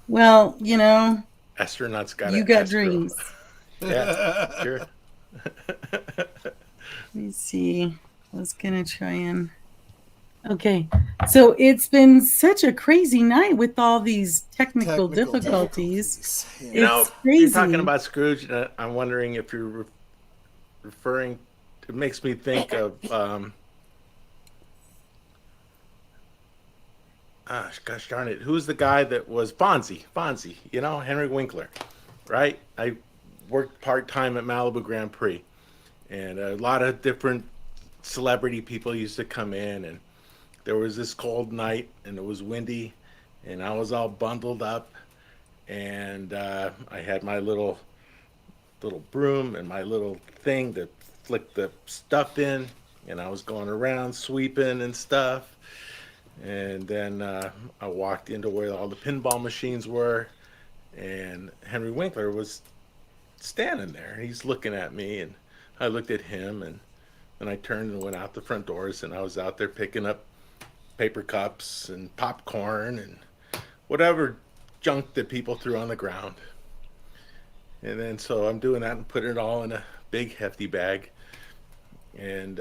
Well, Astronauts got you got dreams. Yeah, sure. Let me see. I was gonna try and. Okay, so it's been such a crazy night with all these technical difficulties. It's crazy. You're talking about Scrooge, and I'm wondering if you're referring. It makes me think of. Gosh darn it! Who's the guy that was Fonzie? Henry Winkler, right? I worked part-time at Malibu Grand Prix, and a lot of different celebrity people used to come in, and there was this cold night, and it was windy, and I was all bundled up, and I had my little broom and my little thing to flick the stuff in, and I was going around sweeping and stuff. And then I walked into where all the pinball machines were, and Henry Winkler was standing there. He's looking at me, and I looked at him, and then I turned and went out the front doors, and I was out there picking up paper cups and popcorn and whatever junk that people threw on the ground. And then so I'm doing that and putting it all in a big hefty bag. And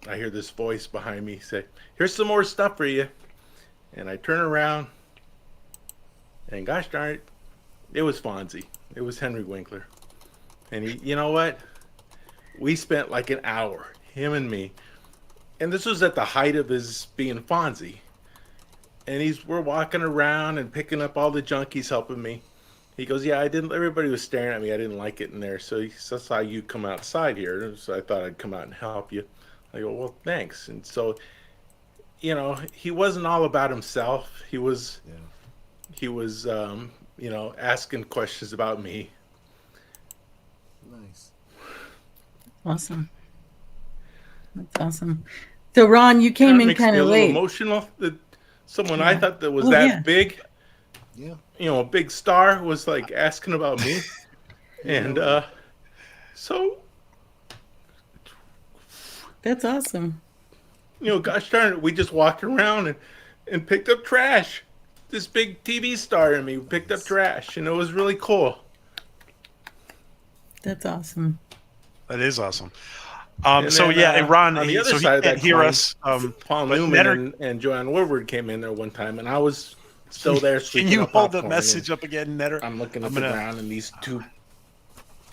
I hear this voice behind me say, "Here's some more stuff for you." And I turn around, and gosh darn it, it was Fonzie. It was Henry Winkler. And you know what? We spent like an hour, him and me. And this was at the height of his being Fonzie. And we're walking around and picking up all the junk. He's helping me. He goes, "Yeah, everybody was staring at me. I didn't like it in there. So I saw you come outside here. So I thought I'd come out and help you." I go, "Well, thanks." And so, he wasn't all about himself. He was, asking questions about me. Nice. Awesome. That's awesome. So Ron, you came in makes me kind a of little late. emotional that someone Yeah. I thought that was Oh, that yeah. big, Yeah. a big star was like asking about me. And so, That's awesome. gosh darn it, we just walked around and picked up trash. This big TV star and me picked up trash, and it was really cool. That's awesome. That is awesome. And So then, yeah, Ron, on the other so he side of can't that hear coin, us. Paul but Newman Netter, and Joanne Woodward came in there one time, and I was still there can sweeping you up hold the popcorn, message and up again, Netter? I'm looking at the ground, and these two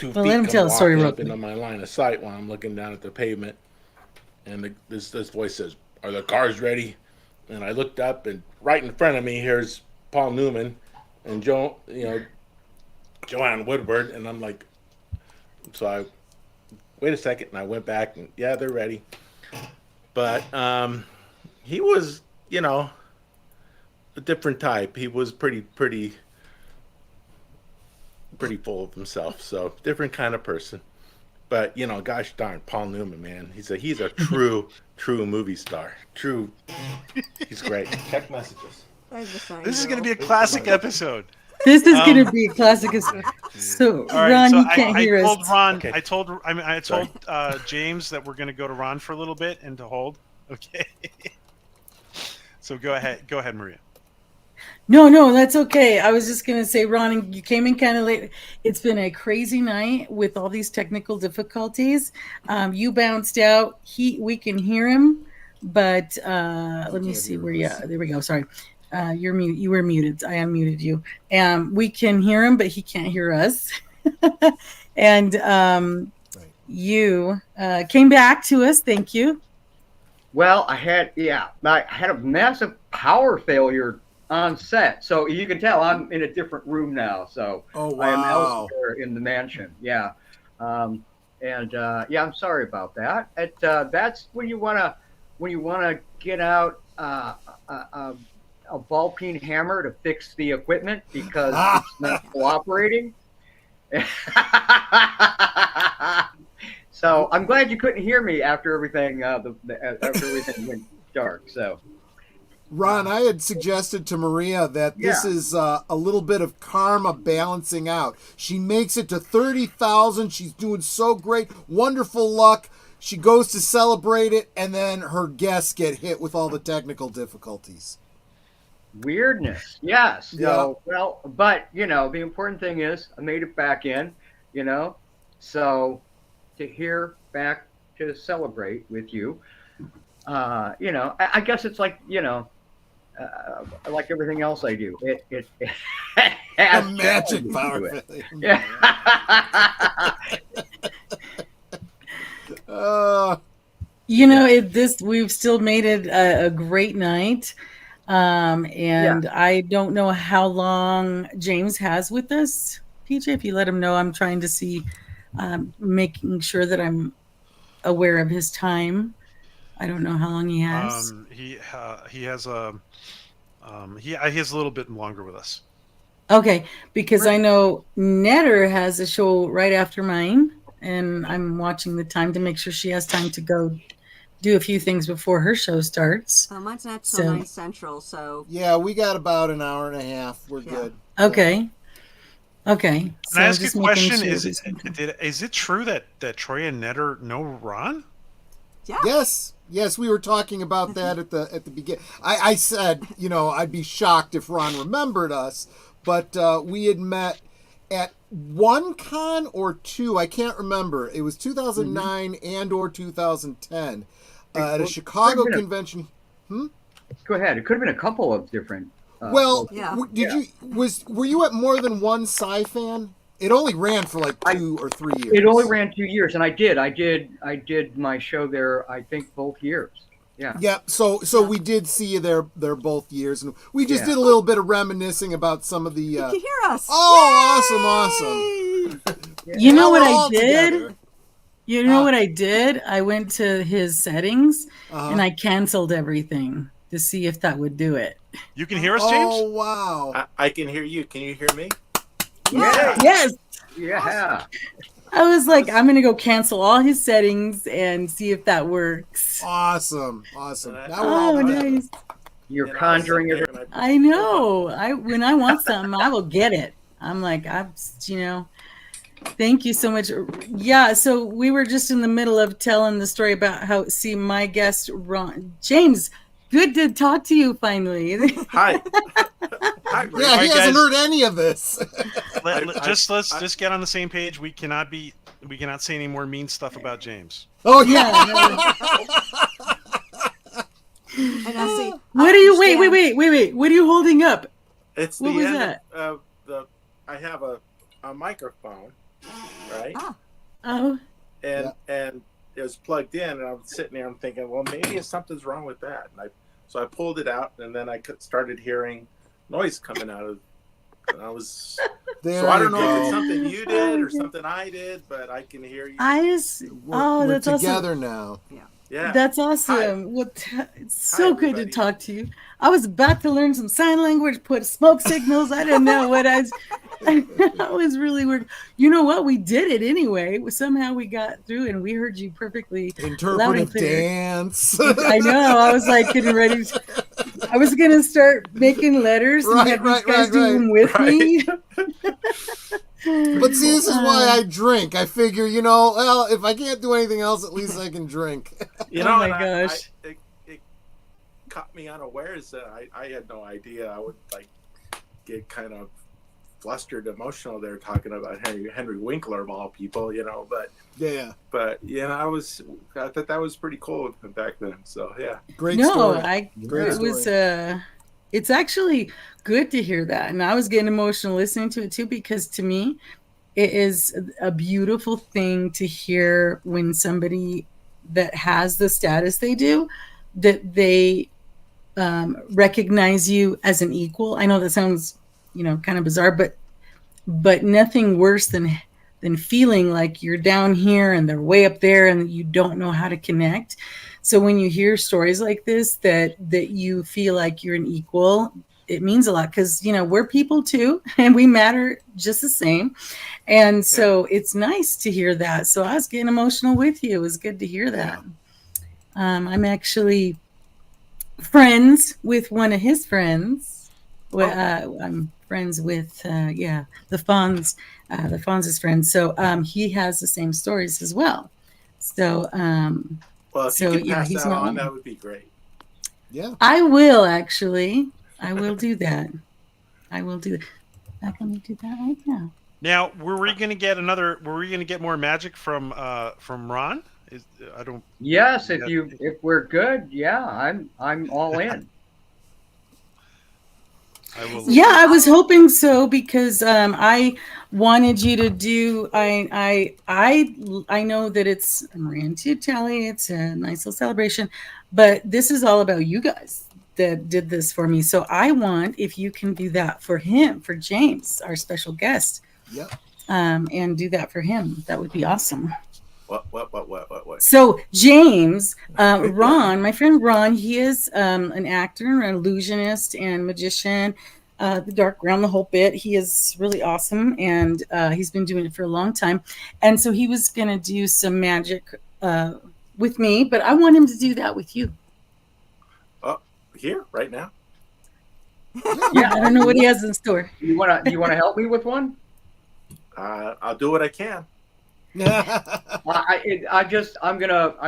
Well, let feet him come tell the story walking real up quick. into my line of sight while I'm looking down at the pavement, and this voice says, "Are the cars ready?" And I looked up, and right in front of me here's Paul Newman and Joanne Woodward, and I'm like, so I wait a second, and I went back, and yeah, they're ready. But he was, a different type. He was pretty full of himself, so different kind of person. But gosh darn, Paul Newman, man, he's a true movie star. He's great. Check messages. This is going to be a classic episode. This is going to be a classic. So All right, Ron, so you can't I hear told us. Ron, Okay. I told James that we're going to go to Ron for a little bit and to hold. Okay. So go ahead, Maria. No, that's okay. I was just going to say, Ron, you came in kind of late. It's been a crazy night with all these technical difficulties. You bounced out. We can hear him, but let me see where you are. There we go. Sorry. You're mute. You were muted. I unmuted you. We can hear him, but he can't hear us. And you came back to us. Thank you. Well, I had a massive power failure on set, so you can tell I'm in a different room now. So I am elsewhere in the mansion. Yeah, I'm sorry about that. That's when you wanna get out a ball peen hammer to fix the equipment because it's not cooperating. So I'm glad you couldn't hear me after everything after everything went dark. So, Ron, I had suggested to Maria that this is a little bit of karma balancing out. She makes it to 30,000. She's doing so great, wonderful luck. She goes to celebrate it, and then her guests get hit with all the technical difficulties. Weirdness, yes. Yeah. So, well, but the important thing is I made it back in. So to hear back to celebrate with you, I guess it's like like everything else I do. It has A magic power. Yeah. We've still made it a great night. I don't know how long James has with us, PJ. If you let him know, I'm trying to see, making sure that I'm aware of his time. I don't know how long he has. He has he has a little bit longer with us. Okay, because I know Netter has a show right after mine, and I'm watching the time to make sure she has time to go do a few things before her show starts. Mine's not till 9 Central, so... Yeah, we got about an hour and a half. We're good. Okay. Okay. Can I ask you a question? Is it true that Troy and Netter know Ron? Yeah. Yes, we were talking about that at the beginning. I said, I'd be shocked if Ron remembered us, but we had met at one con or two. I can't remember. It was 2009 and or 2010 at a Chicago convention. Go ahead. It could have been a couple of different. Were you at more than one Sci-Fan? It only ran for like 2 or 3 years. It only ran 2 years, and I did my show there. I think both years. Yeah. Yeah. So we did see you there both years, and we just did a little bit of reminiscing about some of the. You can hear us. Oh, Yay! awesome! You know what I did? Together. You know what I did? I went to his settings and I canceled everything to see if that would do it. You can hear us, James? Oh, wow. I can hear you. Can you hear me? Yeah. Yes. Yeah. I was like, I'm gonna go cancel all his settings and see if that works. Awesome. Now we're Oh, all better. nice. You're conjuring it. I know. When I want something, I will get it. I'm like, thank you so much. Yeah, so we were just in the middle of telling the story about how, my guest, Ron James, good to talk to you finally. Hi. Yeah, he hasn't heard any of this. Let's get on the same page. We cannot say any more mean stuff about James. Oh yeah. And I see. What are you? Wait! What are you holding up? It's what the was end that? of the. I have a microphone, right? Oh. And it was plugged in, and I'm sitting there. I'm thinking, well, maybe something's wrong with that. So I pulled it out, and then I started hearing noise coming out of. And I was. So I don't know if it's something you did or something I did, but I can hear you. We're that's together awesome. now. Yeah. That's awesome. It's so good to talk to you. I was about to learn some sign language, put smoke signals. I didn't know what I was really working. You know what? We did it anyway. Somehow we got through and we heard you perfectly. Interpretive dance. I know. I was like getting ready. I was going to start making letters and have these guys do them with me. But see, this is why I drink. I figure, well, if I can't do anything else, at least I can drink. Oh my gosh. It caught me unawares. I had no idea. I would get kind of flustered, emotional there talking about Henry Winkler of all people, but yeah. But I thought that was pretty cool back then. So yeah. Great story. It's actually good to hear that. And I was getting emotional listening to it too, because to me, it is a beautiful thing to hear when somebody that has the status they do, that they recognize you as an equal. I know that sounds, kind of bizarre, but nothing worse than feeling like you're down here and they're way up there and you don't know how to connect. So when you hear stories like this, that you feel like you're an equal, it means a lot, because, we're people too, and we matter just the same. And so it's nice to hear that. So I was getting emotional with you. It was good to hear that. I'm actually friends with one of his friends. I'm friends with, the Fonz's friend. So he has the same stories as well. So, well, if you could pass that on, that would be great. Yeah. I will actually. I will do that. Let me do that right now. Now, were we going to get more magic from Ron? Yes, if we're good, I'm all in. I was hoping so, because I wanted you to do. I know that it's Tea Telly. It's a nice little celebration, but this is all about you guys that did this for me. So I want, if you can do that for him, for James, our special guest. Yep. And do that for him. That would be awesome. What? So James, Ron, my friend Ron, he is an actor, an illusionist, and magician. The dark ground, the whole bit. He is really awesome, and he's been doing it for a long time. And so he was going to do some magic with me, but I want him to do that with you. Here, right now. Yeah, I don't know what he has in store. You wanna help me with one? I'll do what I can. I've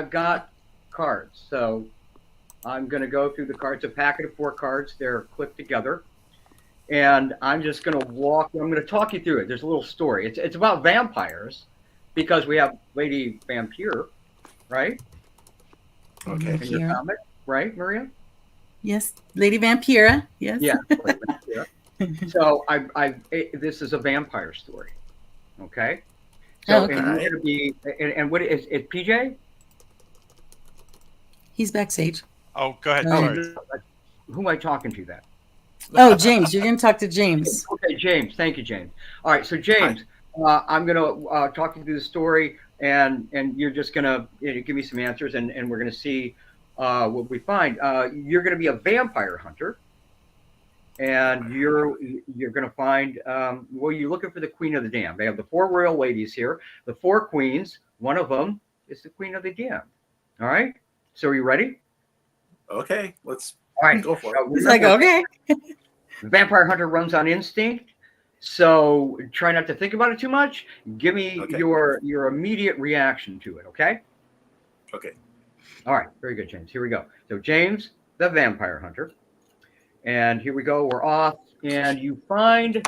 got cards, so I'm gonna go through the cards. A packet of 4 cards. They're clipped together, and I'm just gonna I'm gonna talk you through it. There's a little story. It's about vampires, because we have Lady Vampire, right? Okay. In your comic, right, Maria? Yes, Lady Vampira. Yes. Yeah. So this is a vampire story. Okay. So okay. And you're going to be, and what is it? PJ? He's backstage. Oh, go ahead. Sorry. Who am I talking to then? Oh, James. You're going to talk to James. Okay, James. Thank you, James. All right. So James, I'm going to talk you through the story, and you're just going to give me some answers, and we're going to see what we find. You're going to be a vampire hunter, and you're going to find well, you're looking for the Queen of the Damned. They have the 4 royal ladies here, the 4 queens. One of them is the Queen of the Damned. All right. So are you ready? Okay, let's All right. go for it. He's like, okay. The vampire hunter runs on instinct, so try not to think about it too much. Give me your immediate reaction to it. Okay. Okay. All right. Very good, James. Here we go. So James, the vampire hunter. And here we go. We're off. And you find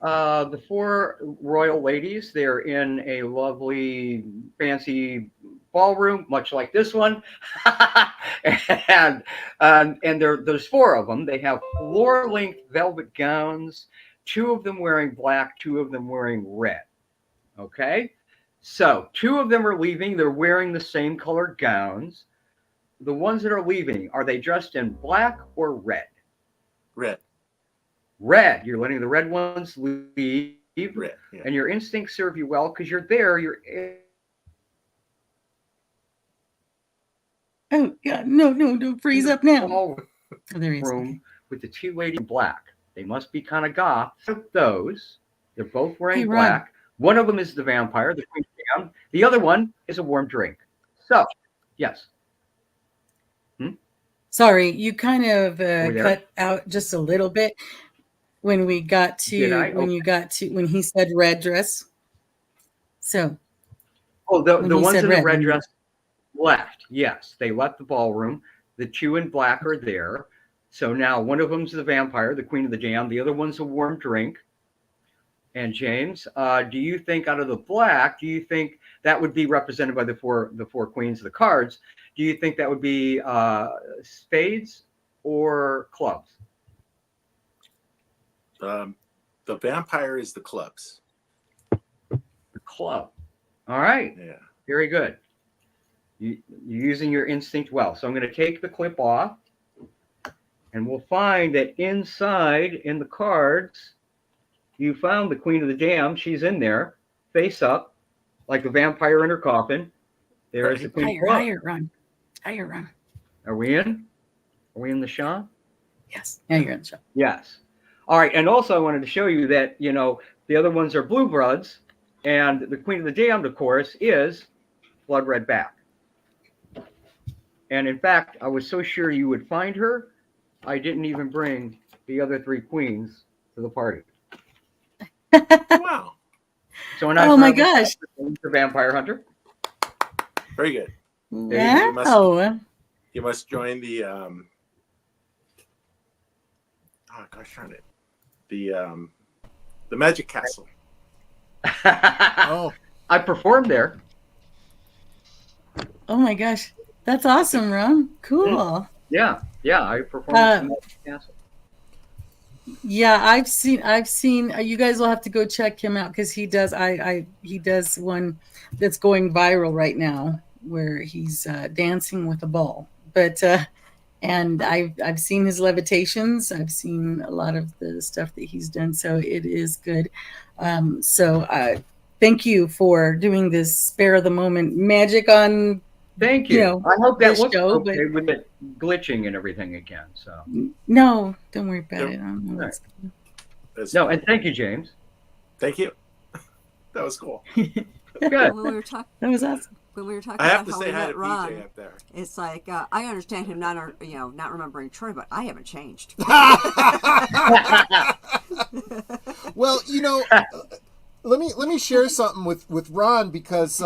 the 4 royal ladies. They're in a lovely, fancy ballroom, much like this one. and there's 4 of them. They have floor-length velvet gowns. 2 of them wearing black, 2 of them wearing red. Okay? So 2 of them are leaving. They're wearing the same colored gowns. The ones that are leaving, are they dressed in black or red? Red. Red. You're letting the red ones leave. Red. Yeah. And your instincts serve you well because you're there. Oh, yeah. No, don't freeze up now. Oh, there he is. Room with the 2 ladies in black. They must be kind of goth. Those. They're both wearing black. One of them is the vampire, the Queen of the Damned. The other one is a warm drink. So, yes. Sorry, you kind of cut out just a little bit when we got to when he said red dress. So, the ones in the red dress left. Yes, they left the ballroom. The 2 in black are there. So now one of them's the vampire, the Queen of the Damned. The other one's a warm drink. And James, do you think out of the black, do you think that would be represented by the four queens of the cards? Do you think that would be spades or clubs? The vampire is the clubs. The club. All right. Yeah. Very good. You're using your instinct well. So I'm going to take the clip off, and we'll find that inside in the cards, you found the Queen of the Damned. She's in there, face up, like the vampire in her coffin. There is the Queen. Higher run. Are we in? Are we in the shot? Yes. Yeah, you're in the shot. Yes. All right. And also, I wanted to show you that, the other ones are blue bloods, and the Queen of the Damned, of course, is blood red back. And in fact, I was so sure you would find her, I didn't even bring the other 3 queens to the party. Wow. So oh my gosh. The vampire hunter. Very good. Wow. You must join the the Magic Castle. Oh, I performed there. Oh my gosh. That's awesome, Ron. Cool. Yeah, I performed in the Magic Castle. Yeah, I've seen you guys will have to go check him out because he does he does one that's going viral right now where he's dancing with a ball. But and I've seen his levitations. I've seen a lot of the stuff that he's done, so it is good. So thank you for doing this spare of the moment magic on. Thank you. I hope that looks show, okay with it glitching and everything again. So no, don't worry about it. I don't know no, and thank you, James. Thank you. That was cool. Good. That was awesome. When we were talking I have about to how say we hi to met Ron, PJ up there. it's like I understand him not remembering Troy, but I haven't changed. Well, let me share something with Ron because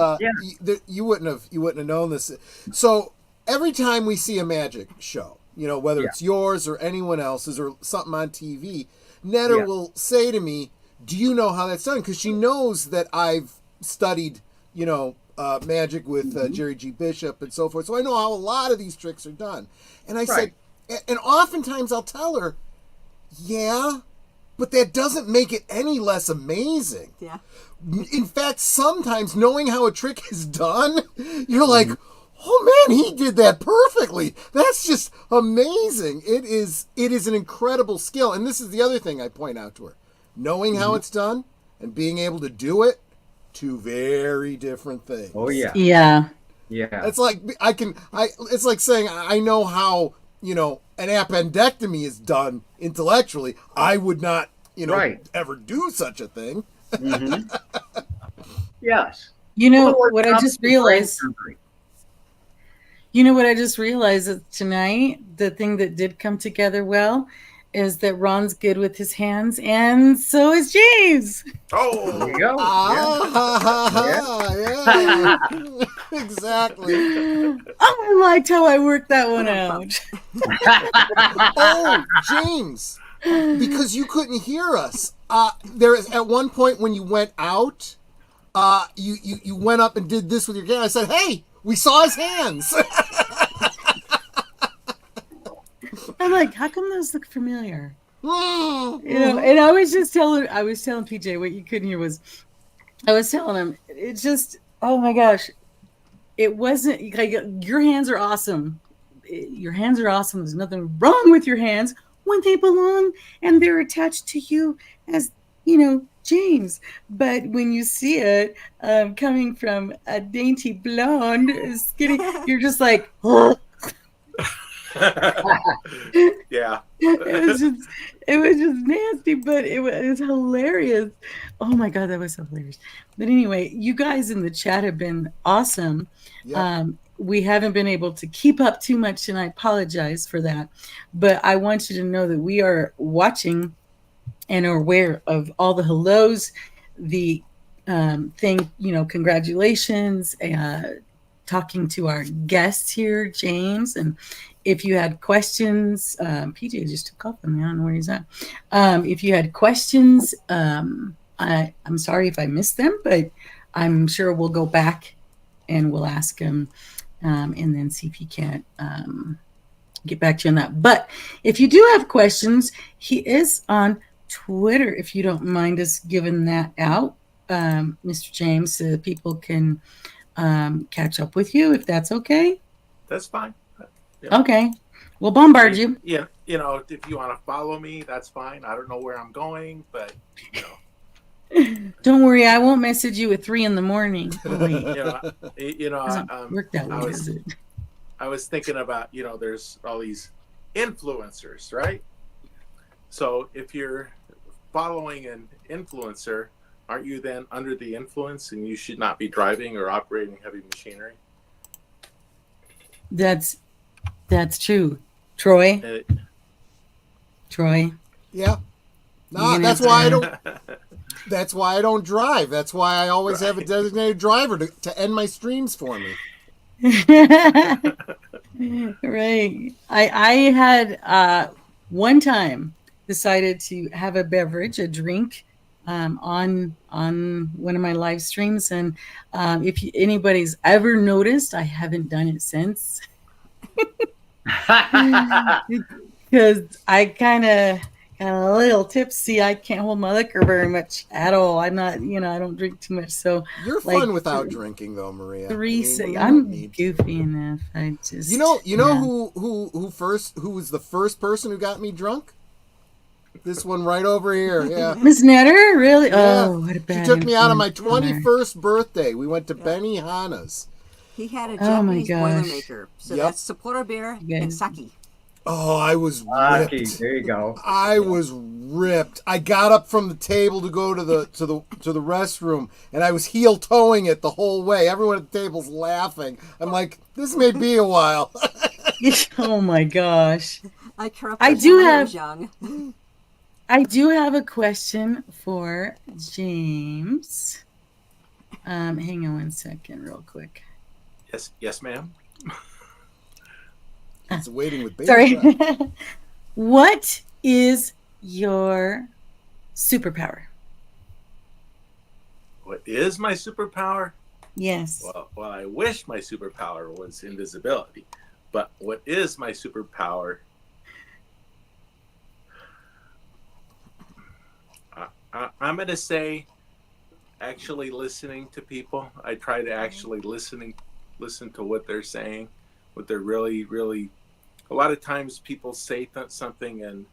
you wouldn't have known this. So every time we see a magic show, whether it's yours or anyone else's or something on TV, Netta will say to me, "Do you know how that's done?" Because she knows that I've studied, magic with Jerry G. Bishop and so forth. So I know how a lot of these tricks are done. And I said, and oftentimes I'll tell her, yeah, but that doesn't make it any less amazing. Yeah. In fact, sometimes knowing how a trick is done, you're like, oh man, he did that perfectly. That's just amazing. It is an incredible skill. And this is the other thing I point out to her. Knowing how it's done and being able to do it, 2 very different things. Oh yeah. Yeah. It's like it's like saying I know how, an appendectomy is done intellectually, I would not, ever do such a thing. Mm-hmm. Yes. What I just realized. What I just realized is tonight, the thing that did come together well is that Ron's good with his hands, and so is James. Oh, there you go. Yeah. Exactly. I liked how I worked that one out. Oh, James, because you couldn't hear us. There is at one point when you went out, you went up and did this with your hand. I said, "Hey, we saw his hands." I'm like, how come those look familiar? And I was telling PJ what you couldn't hear was, I was telling him, it's just, oh my gosh, it wasn't like your hands are awesome. Your hands are awesome. There's nothing wrong with your hands when they belong and they're attached to you as, James. But when you see it coming from a dainty blonde, skinny, you're just like, oh. Yeah. It was just nasty, but it was hilarious. Oh my God, that was so hilarious. But anyway, you guys in the chat have been awesome. Yep. We haven't been able to keep up too much, and I apologize for that. But I want you to know that we are watching and are aware of all the hellos, the congratulations, talking to our guests here, James. And if you had questions, PJ just took off on me. I don't know where he's at. If you had questions, I'm sorry if I missed them, but I'm sure we'll go back and we'll ask him and then see if he can't get back to you on that. But if you do have questions, he is on Twitter, if you don't mind us giving that out, Mr. James, so that people can catch up with you, if that's okay. That's fine. Yeah. Okay. We'll bombard you. Yeah. If you want to follow me, that's fine. I don't know where I'm going, but Don't worry, I won't message you at 3 a.m. Oh, wait. Work that way, does it? I was thinking about, there's all these influencers, right? So if you're following an influencer, aren't you then under the influence and you should not be driving or operating heavy machinery? That's true. Troy? Yeah. No, that's why I don't. That's why I don't drive. That's why I always have a designated driver to end my streams for me. Right. I had one time decided to have a beverage, a drink, on one of my live streams, and if anybody's ever noticed, I haven't done it since because I kind of got a little tipsy. I can't hold my liquor very much at all. I'm not, I don't drink too much. So you're fun without drinking, though, Maria. I'm goofy enough. I just, who was the first person who got me drunk? This one right over here, yeah. Miss Netter, really? Yeah. Oh, what a bad. She took me out on my 21st birthday. We went to Benny Hanna's. He had a Japanese Boilermaker, so that's Sapporo beer and sake. Oh, I was ripped. There you go. I was ripped. I got up from the table to go to the restroom, and I was heel toeing it the whole way. Everyone at the table's laughing. I'm like, this may be a while. Oh my gosh! I do have young. I do have a question for James. Hang on one second, real quick. Yes, ma'am. It's waiting with baby. Sorry. What is your superpower? What is my superpower? Yes. Well, I wish my superpower was invisibility, but what is my superpower? I'm going to say actually listening to people. I try to actually listen to what they're saying, what they're really. A lot of times people say something and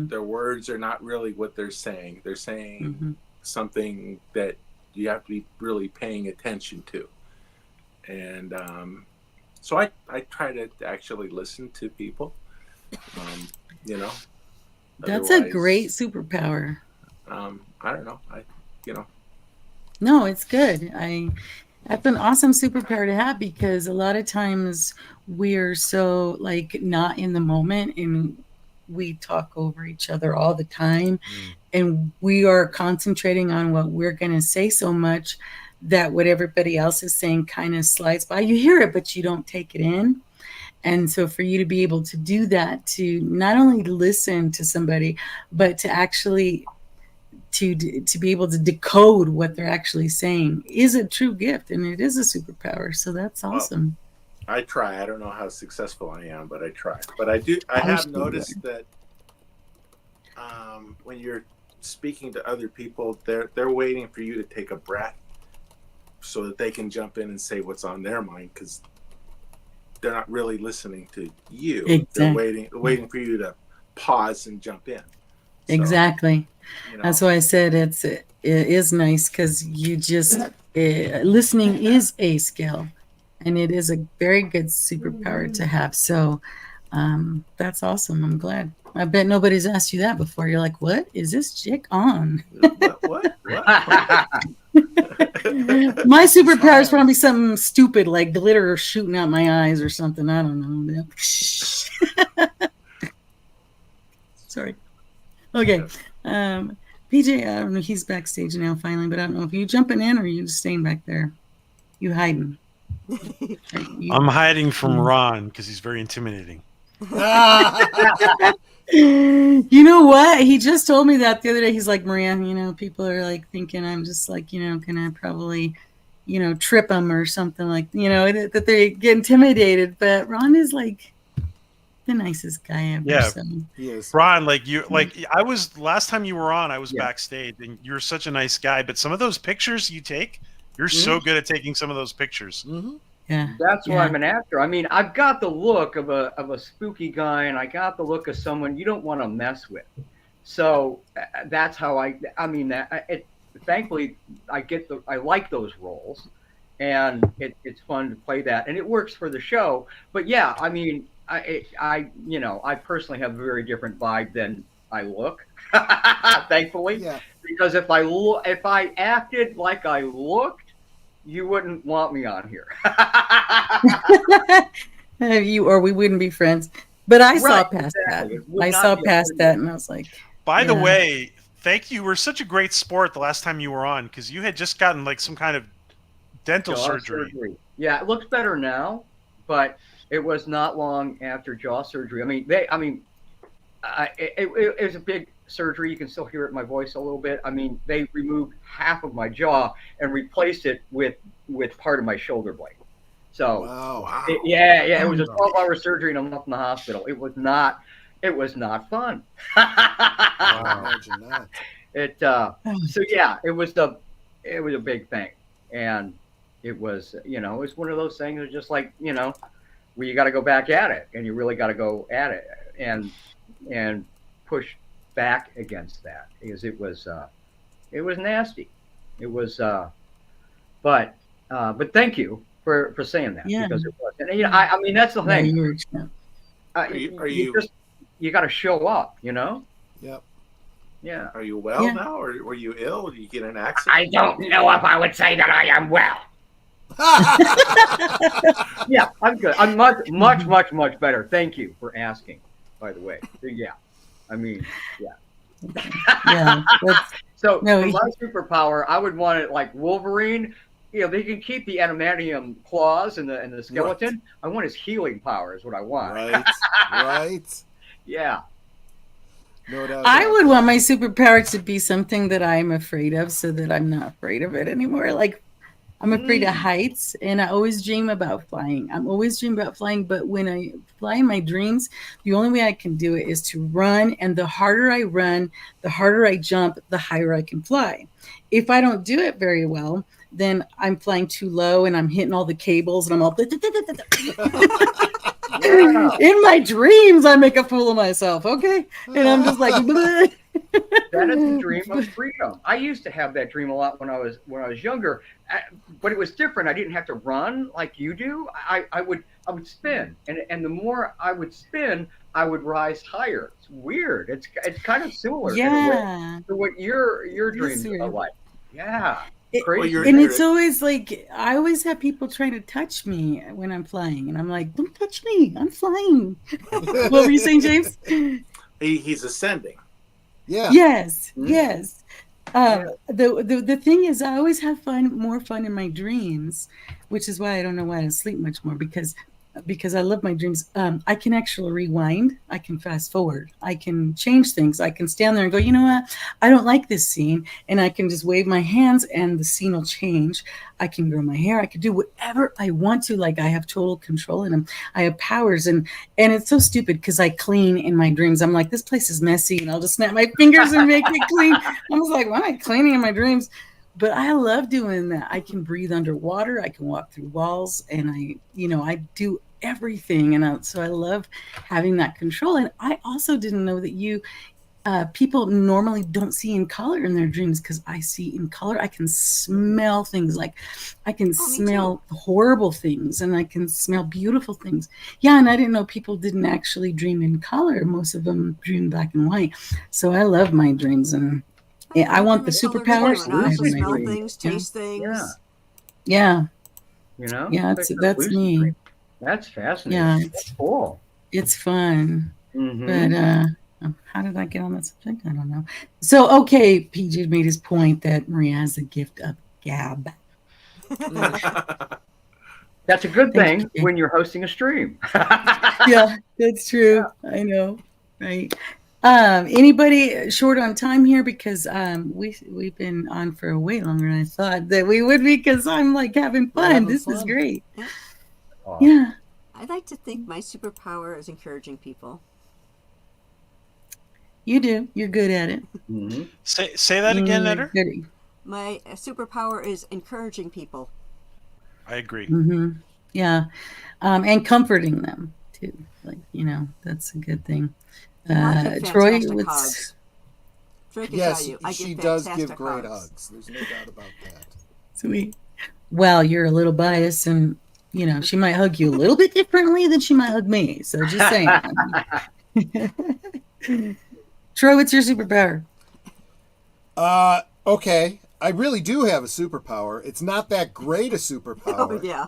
their words are not really what they're saying. They're saying something that you have to be really paying attention to. And So I try to actually listen to people. You know, That's a otherwise, great superpower. I don't know. You know, No, it's good. That's an awesome superpower to have because a lot of times we're so like not in the moment and we talk over each other all the time and we are concentrating on what we're going to say so much that what everybody else is saying kind of slides by. You hear it, but you don't take it in. And so for you to be able to do that, to not only listen to somebody, but to actually to be able to decode what they're actually saying is a true gift, and it is a superpower. So that's awesome. I try. I don't know how successful I am, but I try. But I do. I have noticed that when you're speaking to other people, they're waiting for you to take a breath so that they can jump in and say what's on their mind, because they're not really listening to you. Exactly. They're waiting for you to pause and jump in. So, exactly. You know. That's why I said it is nice because you just listening is a skill, and it is a very good superpower to have. So that's awesome. I'm glad. I bet nobody's asked you that before. You're like, what is this chick on? What? My superpower is probably something stupid like glitter shooting out my eyes or something. I don't know. Sorry. Okay. PJ, I don't know. He's backstage now finally, but I don't know if you jumping in or are you just staying back there. You hiding? I'm hiding from Ron because he's very intimidating. You know what? He just told me that the other day. He's like, Maria, people are like thinking I'm just like, gonna probably, trip them or something like, that they get intimidated. But Ron is like the nicest guy ever. Yeah, so. He is. Ron, I was last time you were on, I was backstage, and you're such a nice guy. But some of those pictures you take, you're so good at taking some of those pictures. Mm-hmm. Yeah, that's why I'm an actor. I mean, I've got the look of a spooky guy, and I got the look of someone you don't want to mess with. So that's how thankfully, I like those roles, and it's fun to play that, and it works for the show. But yeah, I mean, I personally have a very different vibe than I look, thankfully. Yeah. Because if I acted like I looked, you wouldn't want me on here. We wouldn't be friends. But I saw past that. I saw past that, and I was like. By the way, thank you. You were such a great sport the last time you were on because you had just gotten like some kind of dental surgery. Yeah, it looks better now, but it was not long after jaw surgery. It was a big surgery. You can still hear it in my voice a little bit. I mean, they removed half of my jaw and replaced it with part of my shoulder blade. So it was a 12-hour surgery and I'm up in the hospital. It was not fun. Imagine that. It was a big thing, and it was it was one of those things. It's just like where you got to go back at it, and you really got to go at it and push back against that, because it was nasty. It was but thank you for saying that, because it was. And I mean that's the thing. You got to show up, Yep. Yeah. Are you well now, or were you ill? Did you get an accident? I don't know if I would say that I am well. Yeah, I'm good. I'm much better. Thank you for asking, by the way. Yeah. I mean, yeah. So for my superpower, I would want it like Wolverine. They can keep the adamantium claws and the skeleton. Right. I want his healing power is what I want. Right. Yeah. No doubt. I would want my superpower to be something that I'm afraid of so that I'm not afraid of it anymore. Like I'm afraid of heights, and I always dream about flying. But when I fly in my dreams, the only way I can do it is to run, and the harder I run, the harder I jump, the higher I can fly. If I don't do it very well, then I'm flying too low and I'm hitting all the cables and I'm all in my dreams I make a fool of myself, okay? And I'm just like That is the dream of freedom. I used to have that dream a lot when I was younger, but it was different. I didn't have to run like you do. I would spin, and the more I would spin, I would rise higher. It's weird. It's kind of similar in a way to what your dreams are like. Yeah. Crazy. And it's always like, I always have people trying to touch me when I'm flying, and I'm like, don't touch me, I'm flying. What were you saying, James? He's ascending. Yeah. Yes, yes. The thing is, I always have more fun in my dreams, which is why I don't know why I don't sleep much more, because I love my dreams. I can actually rewind. I can fast forward. I can change things. I can stand there and go, you know what? I don't like this scene. And I can just wave my hands and the scene will change. I can grow my hair. I can do whatever I want to. Like, I have total control in them. I have powers. And it's so stupid because I clean in my dreams. I'm like, this place is messy. And I'll just snap my fingers and make it clean. I was like, why am I cleaning in my dreams? But I love doing that. I can breathe underwater. I can walk through walls. And I do everything. And so I love having that control. And I also didn't know that people normally don't see in color in their dreams, because I see in color. I can smell things, like I can smell horrible things, and I can smell beautiful things. Yeah, and I didn't know people didn't actually dream in color. Most of them dream black and white. So I love my dreams, and I want the superpowers. Smell things, taste things. Yeah. Yeah, that's me. That's fascinating. Yeah, that's cool. It's fun. But how did I get on that subject? I don't know. So, okay, PJ made his point that Maria has the gift of gab. That's a good thing when you're hosting a stream. Yeah, that's true. Yeah. I know, right? Anybody short on time here, because we've been on for way longer than I thought that we would be, because I'm like having fun. This is great. Yeah. I'd like to think my superpower is encouraging people. You do. You're good at it. Mm-hmm. Say that again, Eder. My superpower is encouraging people. I agree. Mm-hmm. Yeah. And comforting them too. Like, that's a good thing. Troy, hugs. Troy can tell you, she does give great hugs. There's no doubt about that. Sweet. Well, you're a little biased, and she might hug you a little bit differently than she might hug me. So just saying. Troy, what's your superpower? Okay. I really do have a superpower. It's not that great a superpower. Oh, yeah.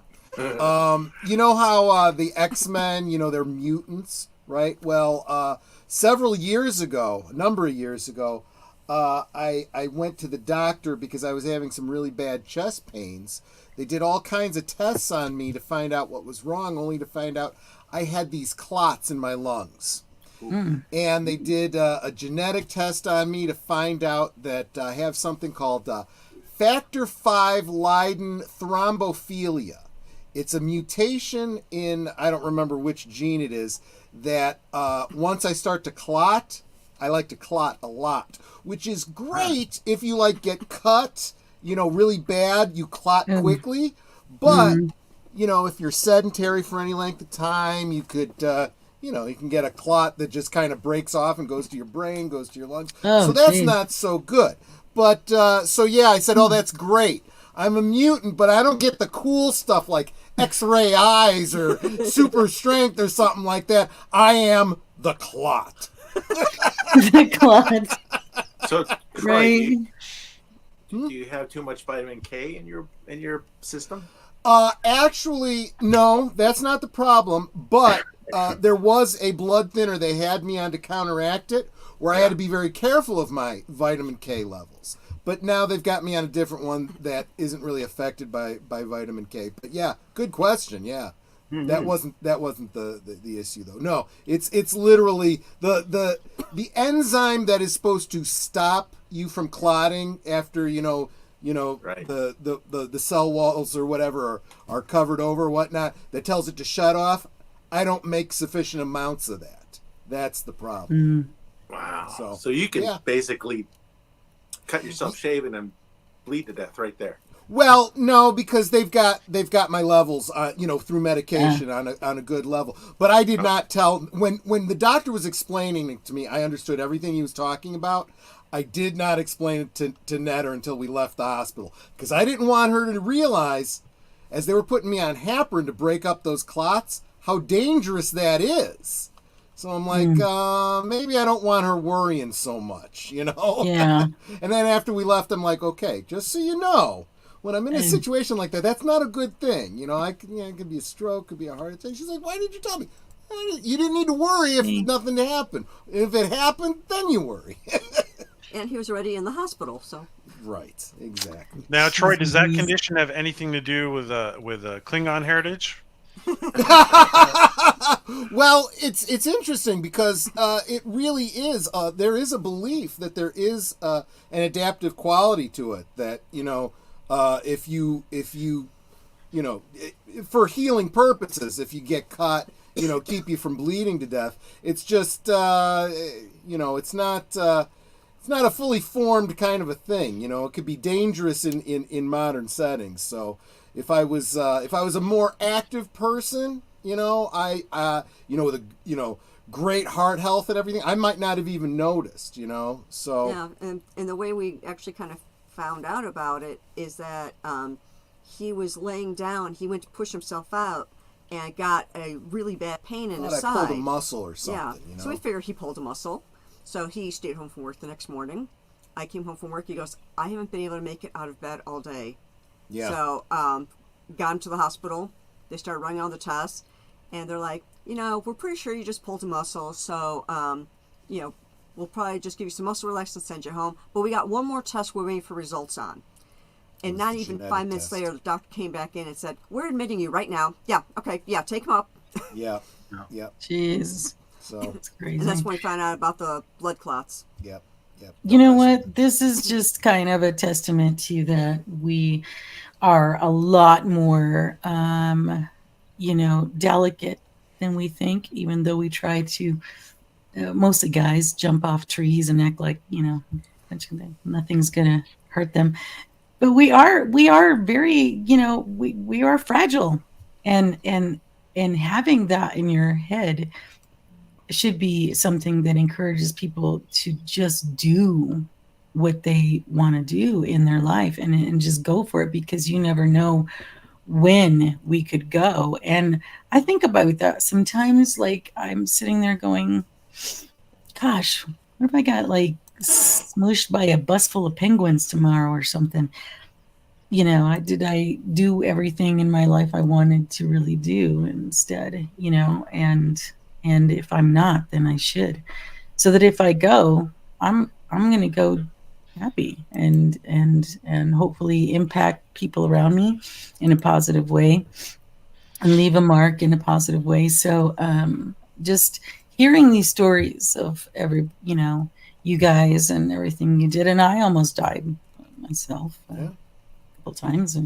You know how the X-Men, they're mutants, right? Well, a number of years ago, I went to the doctor because I was having some really bad chest pains. They did all kinds of tests on me to find out what was wrong, only to find out I had these clots in my lungs. And they did a genetic test on me to find out that I have something called factor V Leiden thrombophilia. It's a mutation in, I don't remember which gene it is, that once I start to clot, I like to clot a lot, which is great if you get cut, really bad, you clot quickly. But, if you're sedentary for any length of time, you could, you can get a clot that just kind of breaks off and goes to your brain, goes to your lungs. So that's not so good. But, I said, that's great. I'm a mutant, but I don't get the cool stuff like X-ray eyes or super strength or something like that. I am the clot. The clot. So, Troy, right. Do you have too much vitamin K in your system? Actually, no, that's not the problem. But there was a blood thinner they had me on to counteract it, where I had to be very careful of my vitamin K levels. But now they've got me on a different one that isn't really affected by vitamin K. But yeah, good question. Yeah. Mm-hmm. That wasn't the issue though. No, it's literally the enzyme that is supposed to stop you from clotting after right. the cell walls or whatever are covered over or whatnot, that tells it to shut off. I don't make sufficient amounts of that. That's the problem. Wow. So you can basically cut yourself shaving and bleed to death right there. Well, no, because they've got my levels, through medication on a good level. But I did not tell when the doctor was explaining it to me. I understood everything he was talking about. I did not explain it to Netter until we left the hospital because I didn't want her to realize, as they were putting me on heparin to break up those clots, how dangerous that is. So I'm like, maybe I don't want her worrying so much, you know? Yeah. And then after we left, I'm like, okay, just so you know, when I'm in a situation like that, that's not a good thing. You know, it could be a stroke, could be a heart attack. She's like, why did you tell me? You didn't need to worry if nothing happened. If it happened, then you worry. And he was already in the hospital, so. Right, exactly. Now, Troy, does that condition have anything to do with Klingon heritage? Well, it's interesting because it really is. There is a belief that there is an adaptive quality to it. That if you for healing purposes, if you get caught, keep you from bleeding to death. It's just it's not. It's not a fully formed kind of a thing. It could be dangerous in modern settings. So if I was a more active person, with a great heart health and everything, I might not have even noticed. So yeah, and the way we actually kind of found out about it is that he was laying down. He went to push himself out and got a really bad pain in his side. I pulled a muscle or something. Yeah, so we figured he pulled a muscle. So he stayed home from work the next morning. I came home from work. He goes, I haven't been able to make it out of bed all day. Yeah. So got him to the hospital. They started running all the tests. And they're like, we're pretty sure you just pulled a muscle. So, we'll probably just give you some muscle relax and send you home. But we got one more test we're waiting for results on. And not even 5 minutes later, the doctor came back in and said, we're admitting you right now. Yeah, okay, yeah, take him up. Yeah, yeah. Jeez. So That's crazy. And that's when we found out about the blood clots. Yep. Yep. You know what? This is just kind of a testament to that we are a lot more, delicate than we think, even though we try to, mostly guys, jump off trees and act like, nothing's going to hurt them. But we are very, we are fragile. And having that in your head should be something that encourages people to just do what they want to do in their life and just go for it, because you never know when we could go. And I think about that sometimes. Like, I'm sitting there going, gosh, what if I got smushed by a bus full of penguins tomorrow or something? Did I do everything in my life I wanted to really do instead, and if I'm not, then I should, so that if I go, I'm going to go happy and hopefully impact people around me in a positive way and leave a mark in a positive way. So just hearing these stories of you guys and everything you did, and I almost died myself a couple times,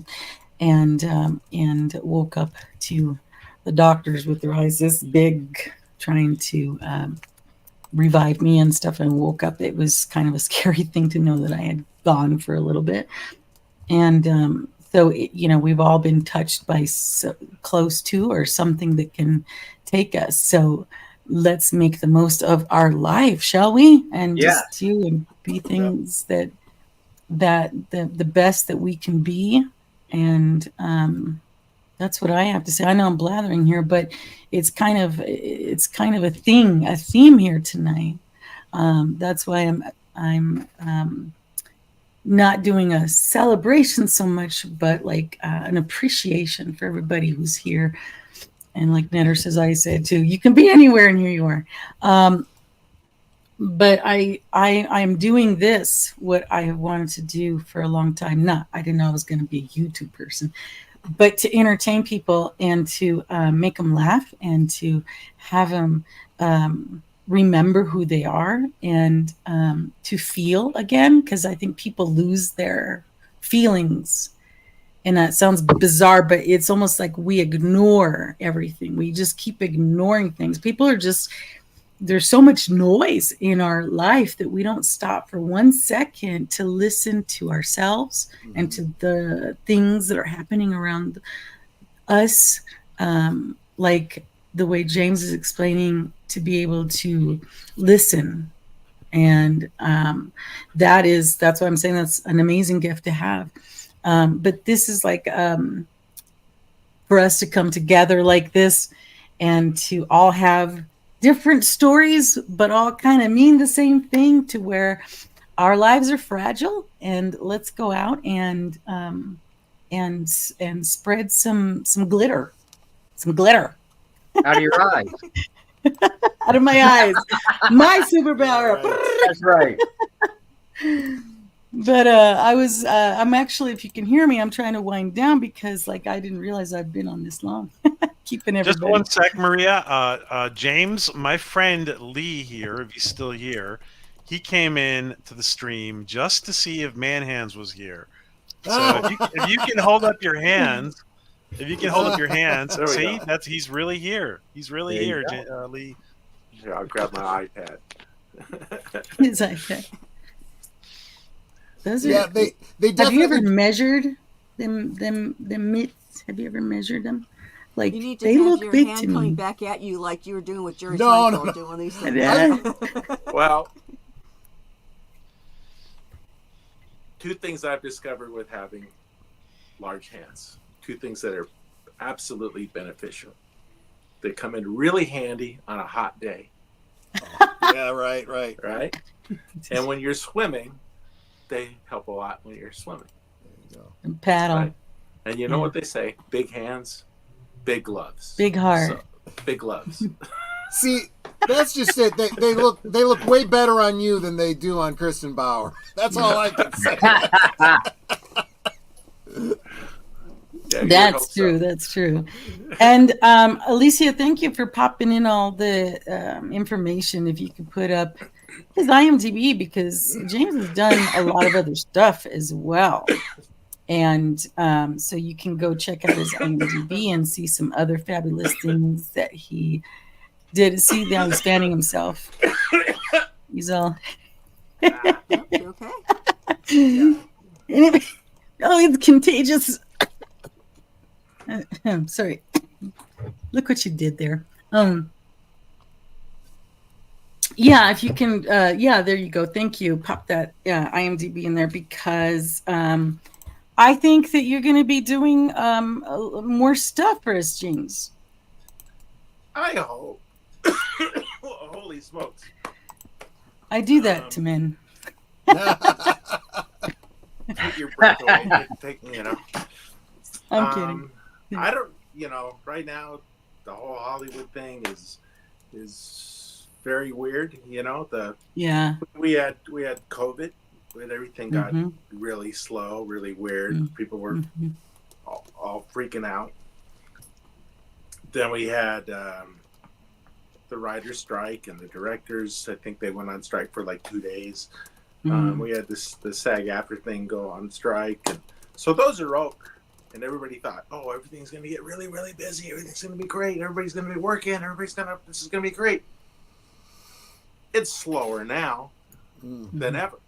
and woke up to the doctors with their eyes this big trying to revive me and stuff, and woke up. It was kind of a scary thing to know that I had gone for a little bit. And so we've all been touched by close to or something that can take us. So let's make the most of our life, shall we? And just do and be things that the best that we can be. And that's what I have to say. I know I'm blathering here, but it's kind of a theme here tonight. That's why I'm not doing a celebration so much, but an appreciation for everybody who's here. And like Netter says, I said too, you can be anywhere, and here you are. But I'm doing this, what I have wanted to do for a long time. I didn't know I was going to be a YouTube person, but to entertain people and to make them laugh and to have them remember who they are, and to feel again, because I think people lose their feelings. And that sounds bizarre, but it's almost like we ignore everything. We just keep ignoring things. People are just, there's so much noise in our life that we don't stop for 1 second to listen to ourselves and to the things that are happening around us. Like the way James is explaining, to be able to listen And that's why I'm saying that's an amazing gift to have. But this is like for us to come together like this and to all have different stories, but all kind of mean the same thing, to where our lives are fragile, and let's go out and spread some glitter, Out of your eyes. out of my eyes, my superpower. That's right. But I'm actually, if you can hear me, I'm trying to wind down because like I didn't realize I've been on this long. Keeping everybody. Just one sec, Maria. James, my friend Lee here, if he's still here, he came in to the stream just to see if Man Hands was here. So if you can hold up your hands, see, he's really here. He's really here, Lee. Yeah, I'll grab my iPad. His iPad. Those are, Yeah, they definitely. have you ever measured them mitts? Have you ever measured them? Like You need to they have look your big hand to me. coming back at you like you were doing with Jerry No, Seinfeld no. doing these things. Yeah. Well, two things I've discovered with having large hands. Two things that are absolutely beneficial. They come in really handy on a hot day. Yeah, right. Right? And when you're swimming, they help a lot when you're swimming. There you go. And paddle. Right? And you know what they say? Big hands, big gloves. Big heart. So, big gloves. See, that's just it. They look way better on you than they do on Kristen Bauer. That's all I can say. Yeah, That's true. That's true. And Alicia, thank you for popping in all the information. If you could put up his IMDb, because James has done a lot of other stuff as well. And so you can go check out his IMDb and see some other fabulous things that he did. See the outstanding himself. He's all. You okay? Anyway, oh, it's contagious. I'm sorry. Look what you did there. Yeah, if you can, yeah, there you go. Thank you. Pop that IMDb in there, because I think that you're going to be doing more stuff for us, James. I hope. Holy smokes. I do that to men. Take your breath away. You know. I'm kidding. I don't, right now the whole Hollywood thing is very weird. We had COVID, when everything got really slow, really weird. People were all freaking out. Then we had the writer's strike, and the directors, I think they went on strike for like 2 days. We had the SAG-AFTRA thing go on strike, and so those are over. And everybody thought, oh, everything's going to get really, really busy. Everything's going to be great. Everybody's going to be working. This is going to be great. It's slower now than ever.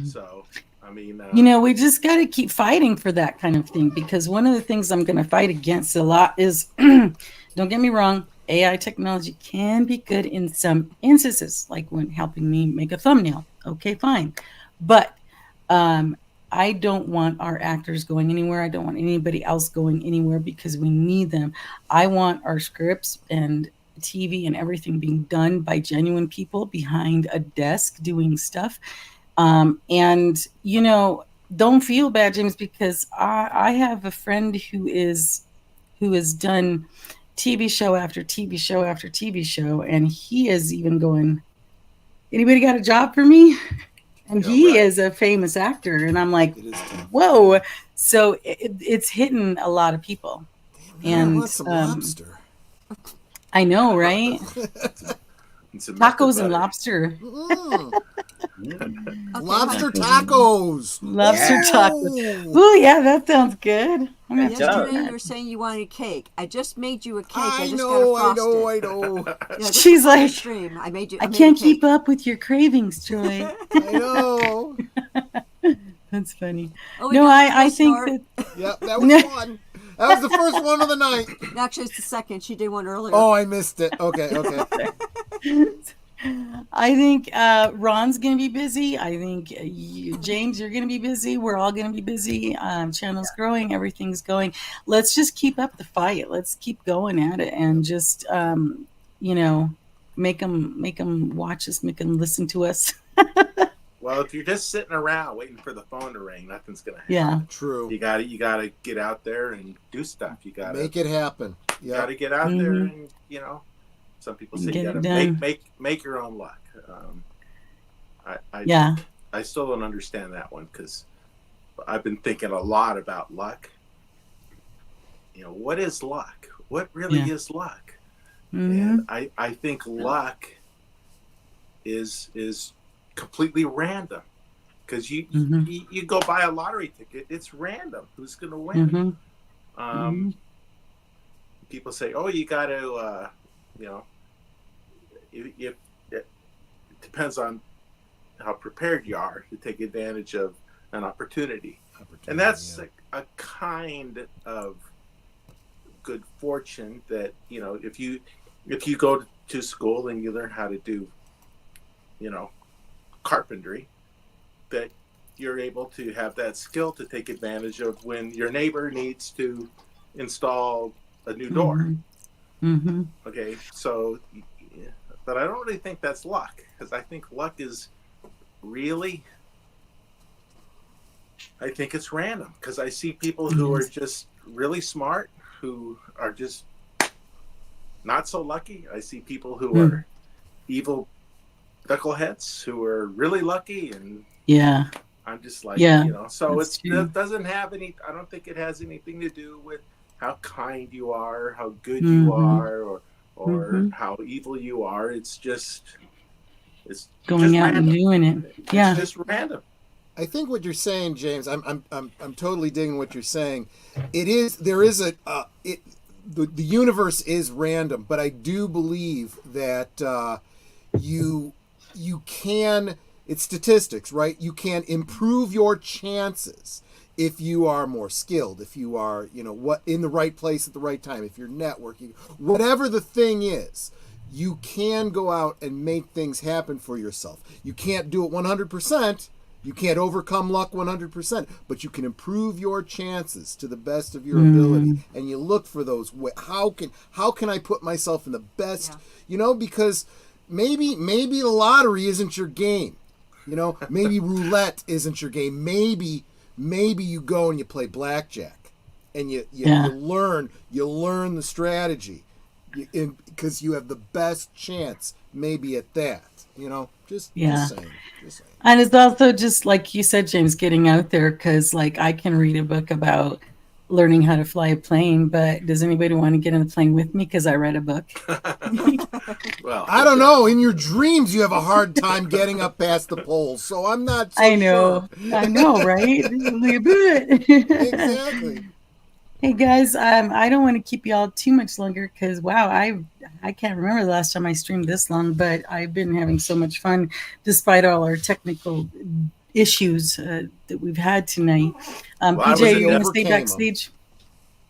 So, I mean, we just got to keep fighting for that kind of thing, because one of the things I'm going to fight against a lot is, don't get me wrong, AI technology can be good in some instances, like when helping me make a thumbnail. Okay, fine. But, I don't want our actors going anywhere. I don't want anybody else going anywhere, because we need them. I want our scripts and TV and everything being done by genuine people behind a desk doing stuff. And, don't feel bad, James, because I have a friend who has done TV show after TV show after TV show. And he is even going, anybody got a job for me? And he is a famous actor. And I'm like, whoa. So it's hitting a lot of people. Damn, and some lobster. I know, right? Tacos and lobster. Lobster tacos. Lobster tacos. Oh, yeah, that sounds good. Yesterday you were saying you wanted cake. I just made you a cake. I know. Yeah, she's like, stream. I can't keep up with your cravings, Joy. I know. That's funny. Oh, no, I think that. Yep, that was fun. That was the first one of the night. Actually, it's the second. She did one earlier. Oh, I missed it. Okay. I think Ron's going to be busy. I think James, you're going to be busy. We're all going to be busy. Channel's growing. Everything's going. Let's just keep up the fight. Let's keep going at it and just, you know, make them watch us, make them listen to us. Well, if you're just sitting around waiting for the phone to ring, nothing's gonna happen. Yeah. True. You gotta get out there and do stuff. You gotta make it happen. You gotta get out there, and some people say you gotta make your own luck. I still don't understand that one because I've been thinking a lot about luck. What is luck? What really is luck? And I think luck is completely random because you go buy a lottery ticket, it's random who's going to win. People say, oh, you got to it depends on how prepared you are to take advantage of an opportunity. And that's a kind of good fortune that if you go to school and you learn how to do carpentry, that you're able to have that skill to take advantage of when your neighbor needs to install a new door. Okay, so but I don't really think that's luck, because I think luck is really, I think it's random, because I see people who are just really smart who are just not so lucky. I see people who are evil knuckleheads who are really lucky, and I'm just like, so it doesn't have any, I don't think it has anything to do with how kind you are, how good you are, or how evil you are. It's going out random. And doing it. It's just random. I think what you're saying, James, I'm totally digging what you're saying. The universe is random, but I do believe that you can, it's statistics, right? You can improve your chances if you are more skilled, if you are, in the right place at the right time, if you're networking, whatever the thing is, you can go out and make things happen for yourself. You can't do it 100%. You can't overcome luck 100%, but you can improve your chances to the best of your ability. And you look for those, how can I put myself in the best, because maybe the lottery isn't your game. Maybe roulette isn't your game. Maybe you go and you play blackjack and you learn the strategy because you have the best chance maybe at that. Just saying. And it's also just like you said, James, getting out there, because like I can read a book about learning how to fly a plane, but does anybody want to get in the plane with me because I read a book? Well, I don't know. In your dreams, you have a hard time getting up past the poles, so I'm not so I know, right? Exactly. Hey guys, I don't want to keep y'all too much longer because wow, I can't remember the last time I streamed this long, but I've been having so much fun despite all our technical issues that we've had tonight. PJ, you want to stay backstage?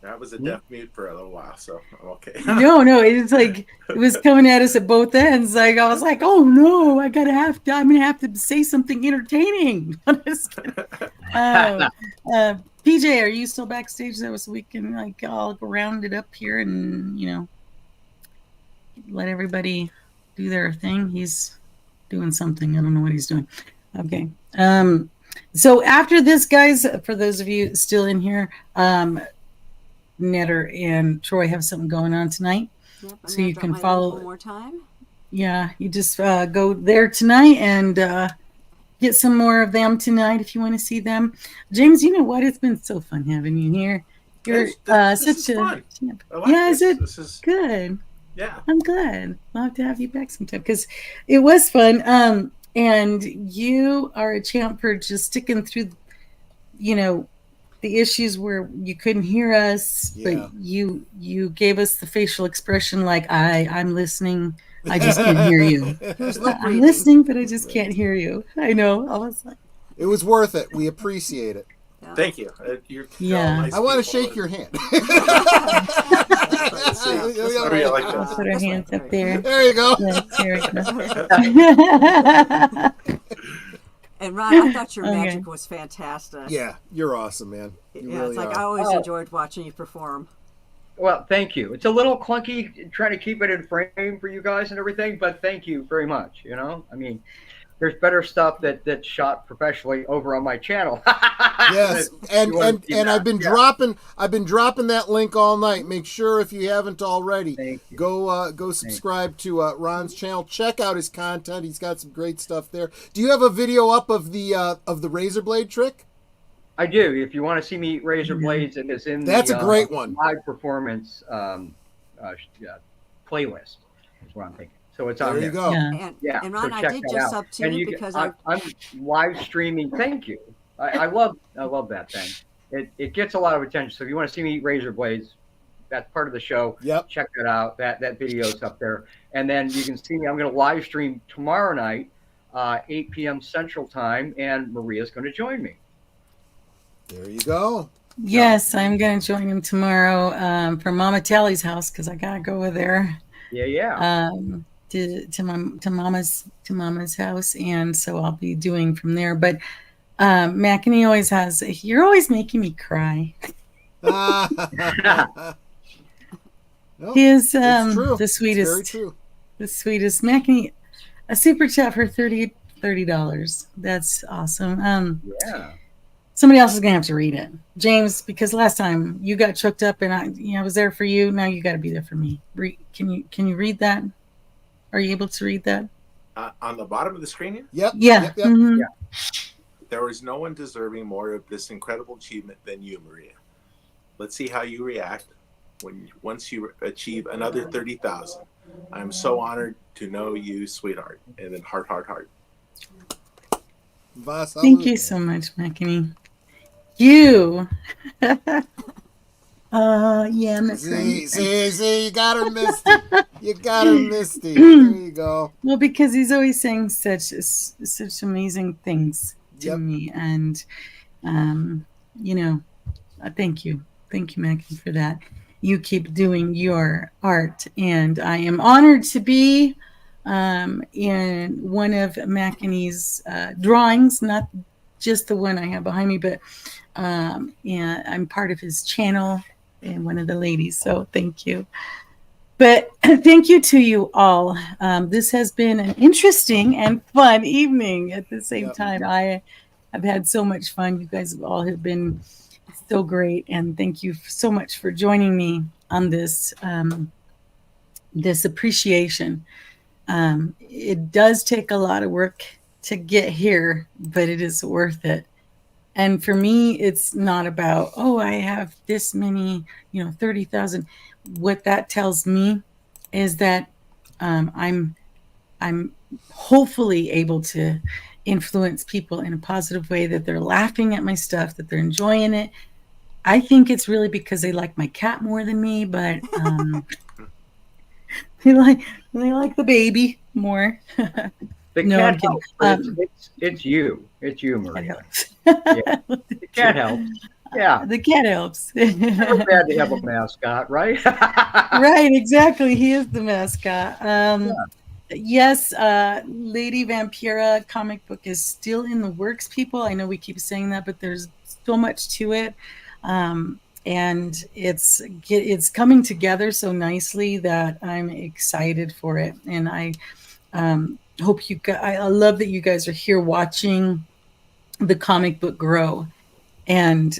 I was a deaf mute for a little while, so I'm okay. No, it's like it was coming at us at both ends. Like I was like, oh no, I'm gonna have to say something entertaining. I'm just kidding. PJ, are you still backstage though, so we can like all round it up here and let everybody do their thing? He's doing something. I don't know what he's doing. Okay. So after this, guys, for those of you still in here, Netter and Troy have something going on tonight. Yep, so you can follow one more time. Yeah, you just go there tonight and get some more of them tonight if you want to see them. James, you know what? It's been so fun having you here. You're such a fun. Is it? This is good. Yeah, I'm glad. I'll have to have you back sometime because it was fun. And you are a champ for just sticking through, the issues where you couldn't hear us, but you gave us the facial expression like I'm listening. I just can't hear you. I'm listening, but I just can't hear you. I know. I was like, it was worth it. We appreciate it. Yeah. Thank you. You're Yeah. all nice I want to people. shake your hand. Let's see. Maria, like We'll this. put our This way. hands up there. There you go. Yes, there we go. And Ron, I thought your Okay. magic was fantastic. Yeah, you're awesome, man. You Yeah, really it's like are. I always Oh. enjoyed watching you perform. Well, thank you. It's a little clunky trying to keep it in frame for you guys and everything, but thank you very much. You know, I mean, there's better stuff that's shot professionally over on my channel. Yes, and You wanna see that. I've been dropping that link all night. Make sure if you haven't already, Thank you. go subscribe to Ron's channel. Check out his content. He's got some great stuff there. Do you have a video up of the razor blade trick? I do. If you want to see me razor blades, it is in That's the a great one. live performance playlist. Is what I'm thinking. So it's on There there. you go. Yeah. Yeah, And Ron, so I check did that just out. sub to And you you because I'm live streaming. Thank you. I love that thing. It gets a lot of attention. So if you want to see me razor blades, that's part of the show. Yep. Check that out. That video's up there. And then you can see me. I'm going to live stream tomorrow night, 8 p.m. Central Time, and Maria's going to join me. There you go. Yes, I'm going to join him tomorrow from Mama Tally's house because I got to go over there Yeah. to Mama's house, and so I'll be doing from there. But Mackany always has. You're always making me cry. No, He is it's true. the It's sweetest. very true. The sweetest. Mackany, a super chat for $30. That's awesome. Yeah. Somebody else is gonna have to read it, James, because last time you got choked up and I was there for you. Now you got to be there for me. Can you read that? Are you able to read that? On the bottom of the screen here, Yep. Yeah. Yep, yep. Mhm. there is no one deserving more of this incredible achievement than you, Maria. Let's see how you react once you achieve another 30,000. I'm so honored to know you, sweetheart. And then heart, heart, heart. Thank you so much, Mackany. You. Yeah, Miss See, you got her, Misty. You got her, Misty. There you go. Well, because he's always saying such amazing things to Yep. me, and thank you, Mackany, for that. You keep doing your art, and I am honored to be in one of Mackany's drawings, not just the one I have behind me, but and I'm part of his channel and one of the ladies. So thank you. But thank you to you all. This has been an interesting and fun evening at the same time. I have had so much fun. You guys all have been so great, and thank you so much for joining me on this this appreciation. It does take a lot of work to get here, but it is worth it. And for me, it's not about, oh, I have this many, 30,000. What that tells me is that I'm hopefully able to influence people in a positive way, that they're laughing at my stuff, that they're enjoying it. I think it's really because they like my cat more than me, but they like the baby more. The No, I'm cat kidding. helps. It's you. It's you, Maria. Yeah. The cat helps. Yeah. The cat helps. Never bad to have a mascot, right? Right, exactly. He is the mascot. Yes, Lady Vampira comic book is still in the works, people. I know we keep saying that, but there's so much to it. And it's coming together so nicely that I'm excited for it. And I hope I love that you guys are here watching the comic book grow. And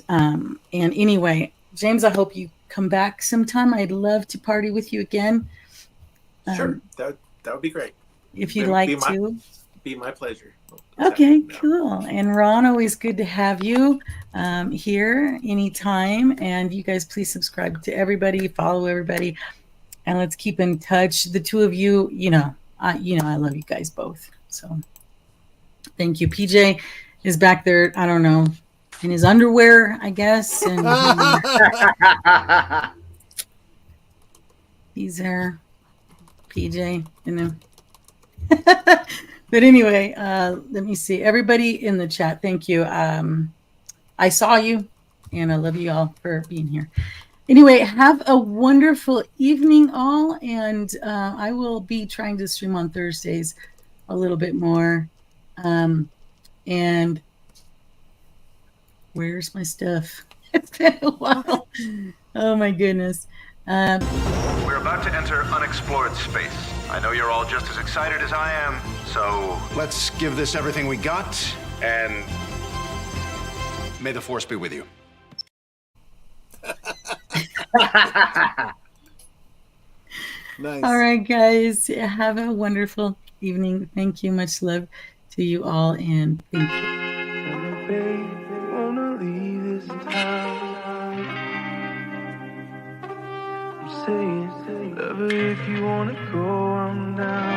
anyway, James, I hope you come back sometime. I'd love to party with you again. Sure, that would be great. If you'd like to. Be my pleasure. Okay, cool. And Ron, always good to have you here anytime. And you guys, please subscribe to everybody, follow everybody, and let's keep in touch. The two of you, I love you guys both. So thank you. PJ is back there, I don't know, in his underwear, I guess. And he's there. PJ, But anyway, let me see. Everybody in the chat, thank you. I saw you, and I love you all for being here. Anyway, have a wonderful evening, all, and I will be trying to stream on Thursdays a little bit more. And where's my stuff? It's been a while. Oh my goodness. We're about to enter unexplored space. I know you're all just as excited as I am, so let's give this everything we got, and may the Force be with you. Nice. All right, guys. Have a wonderful evening. Thank you. Much love to you all, and thank you. Love it if you wanna go, I'm down.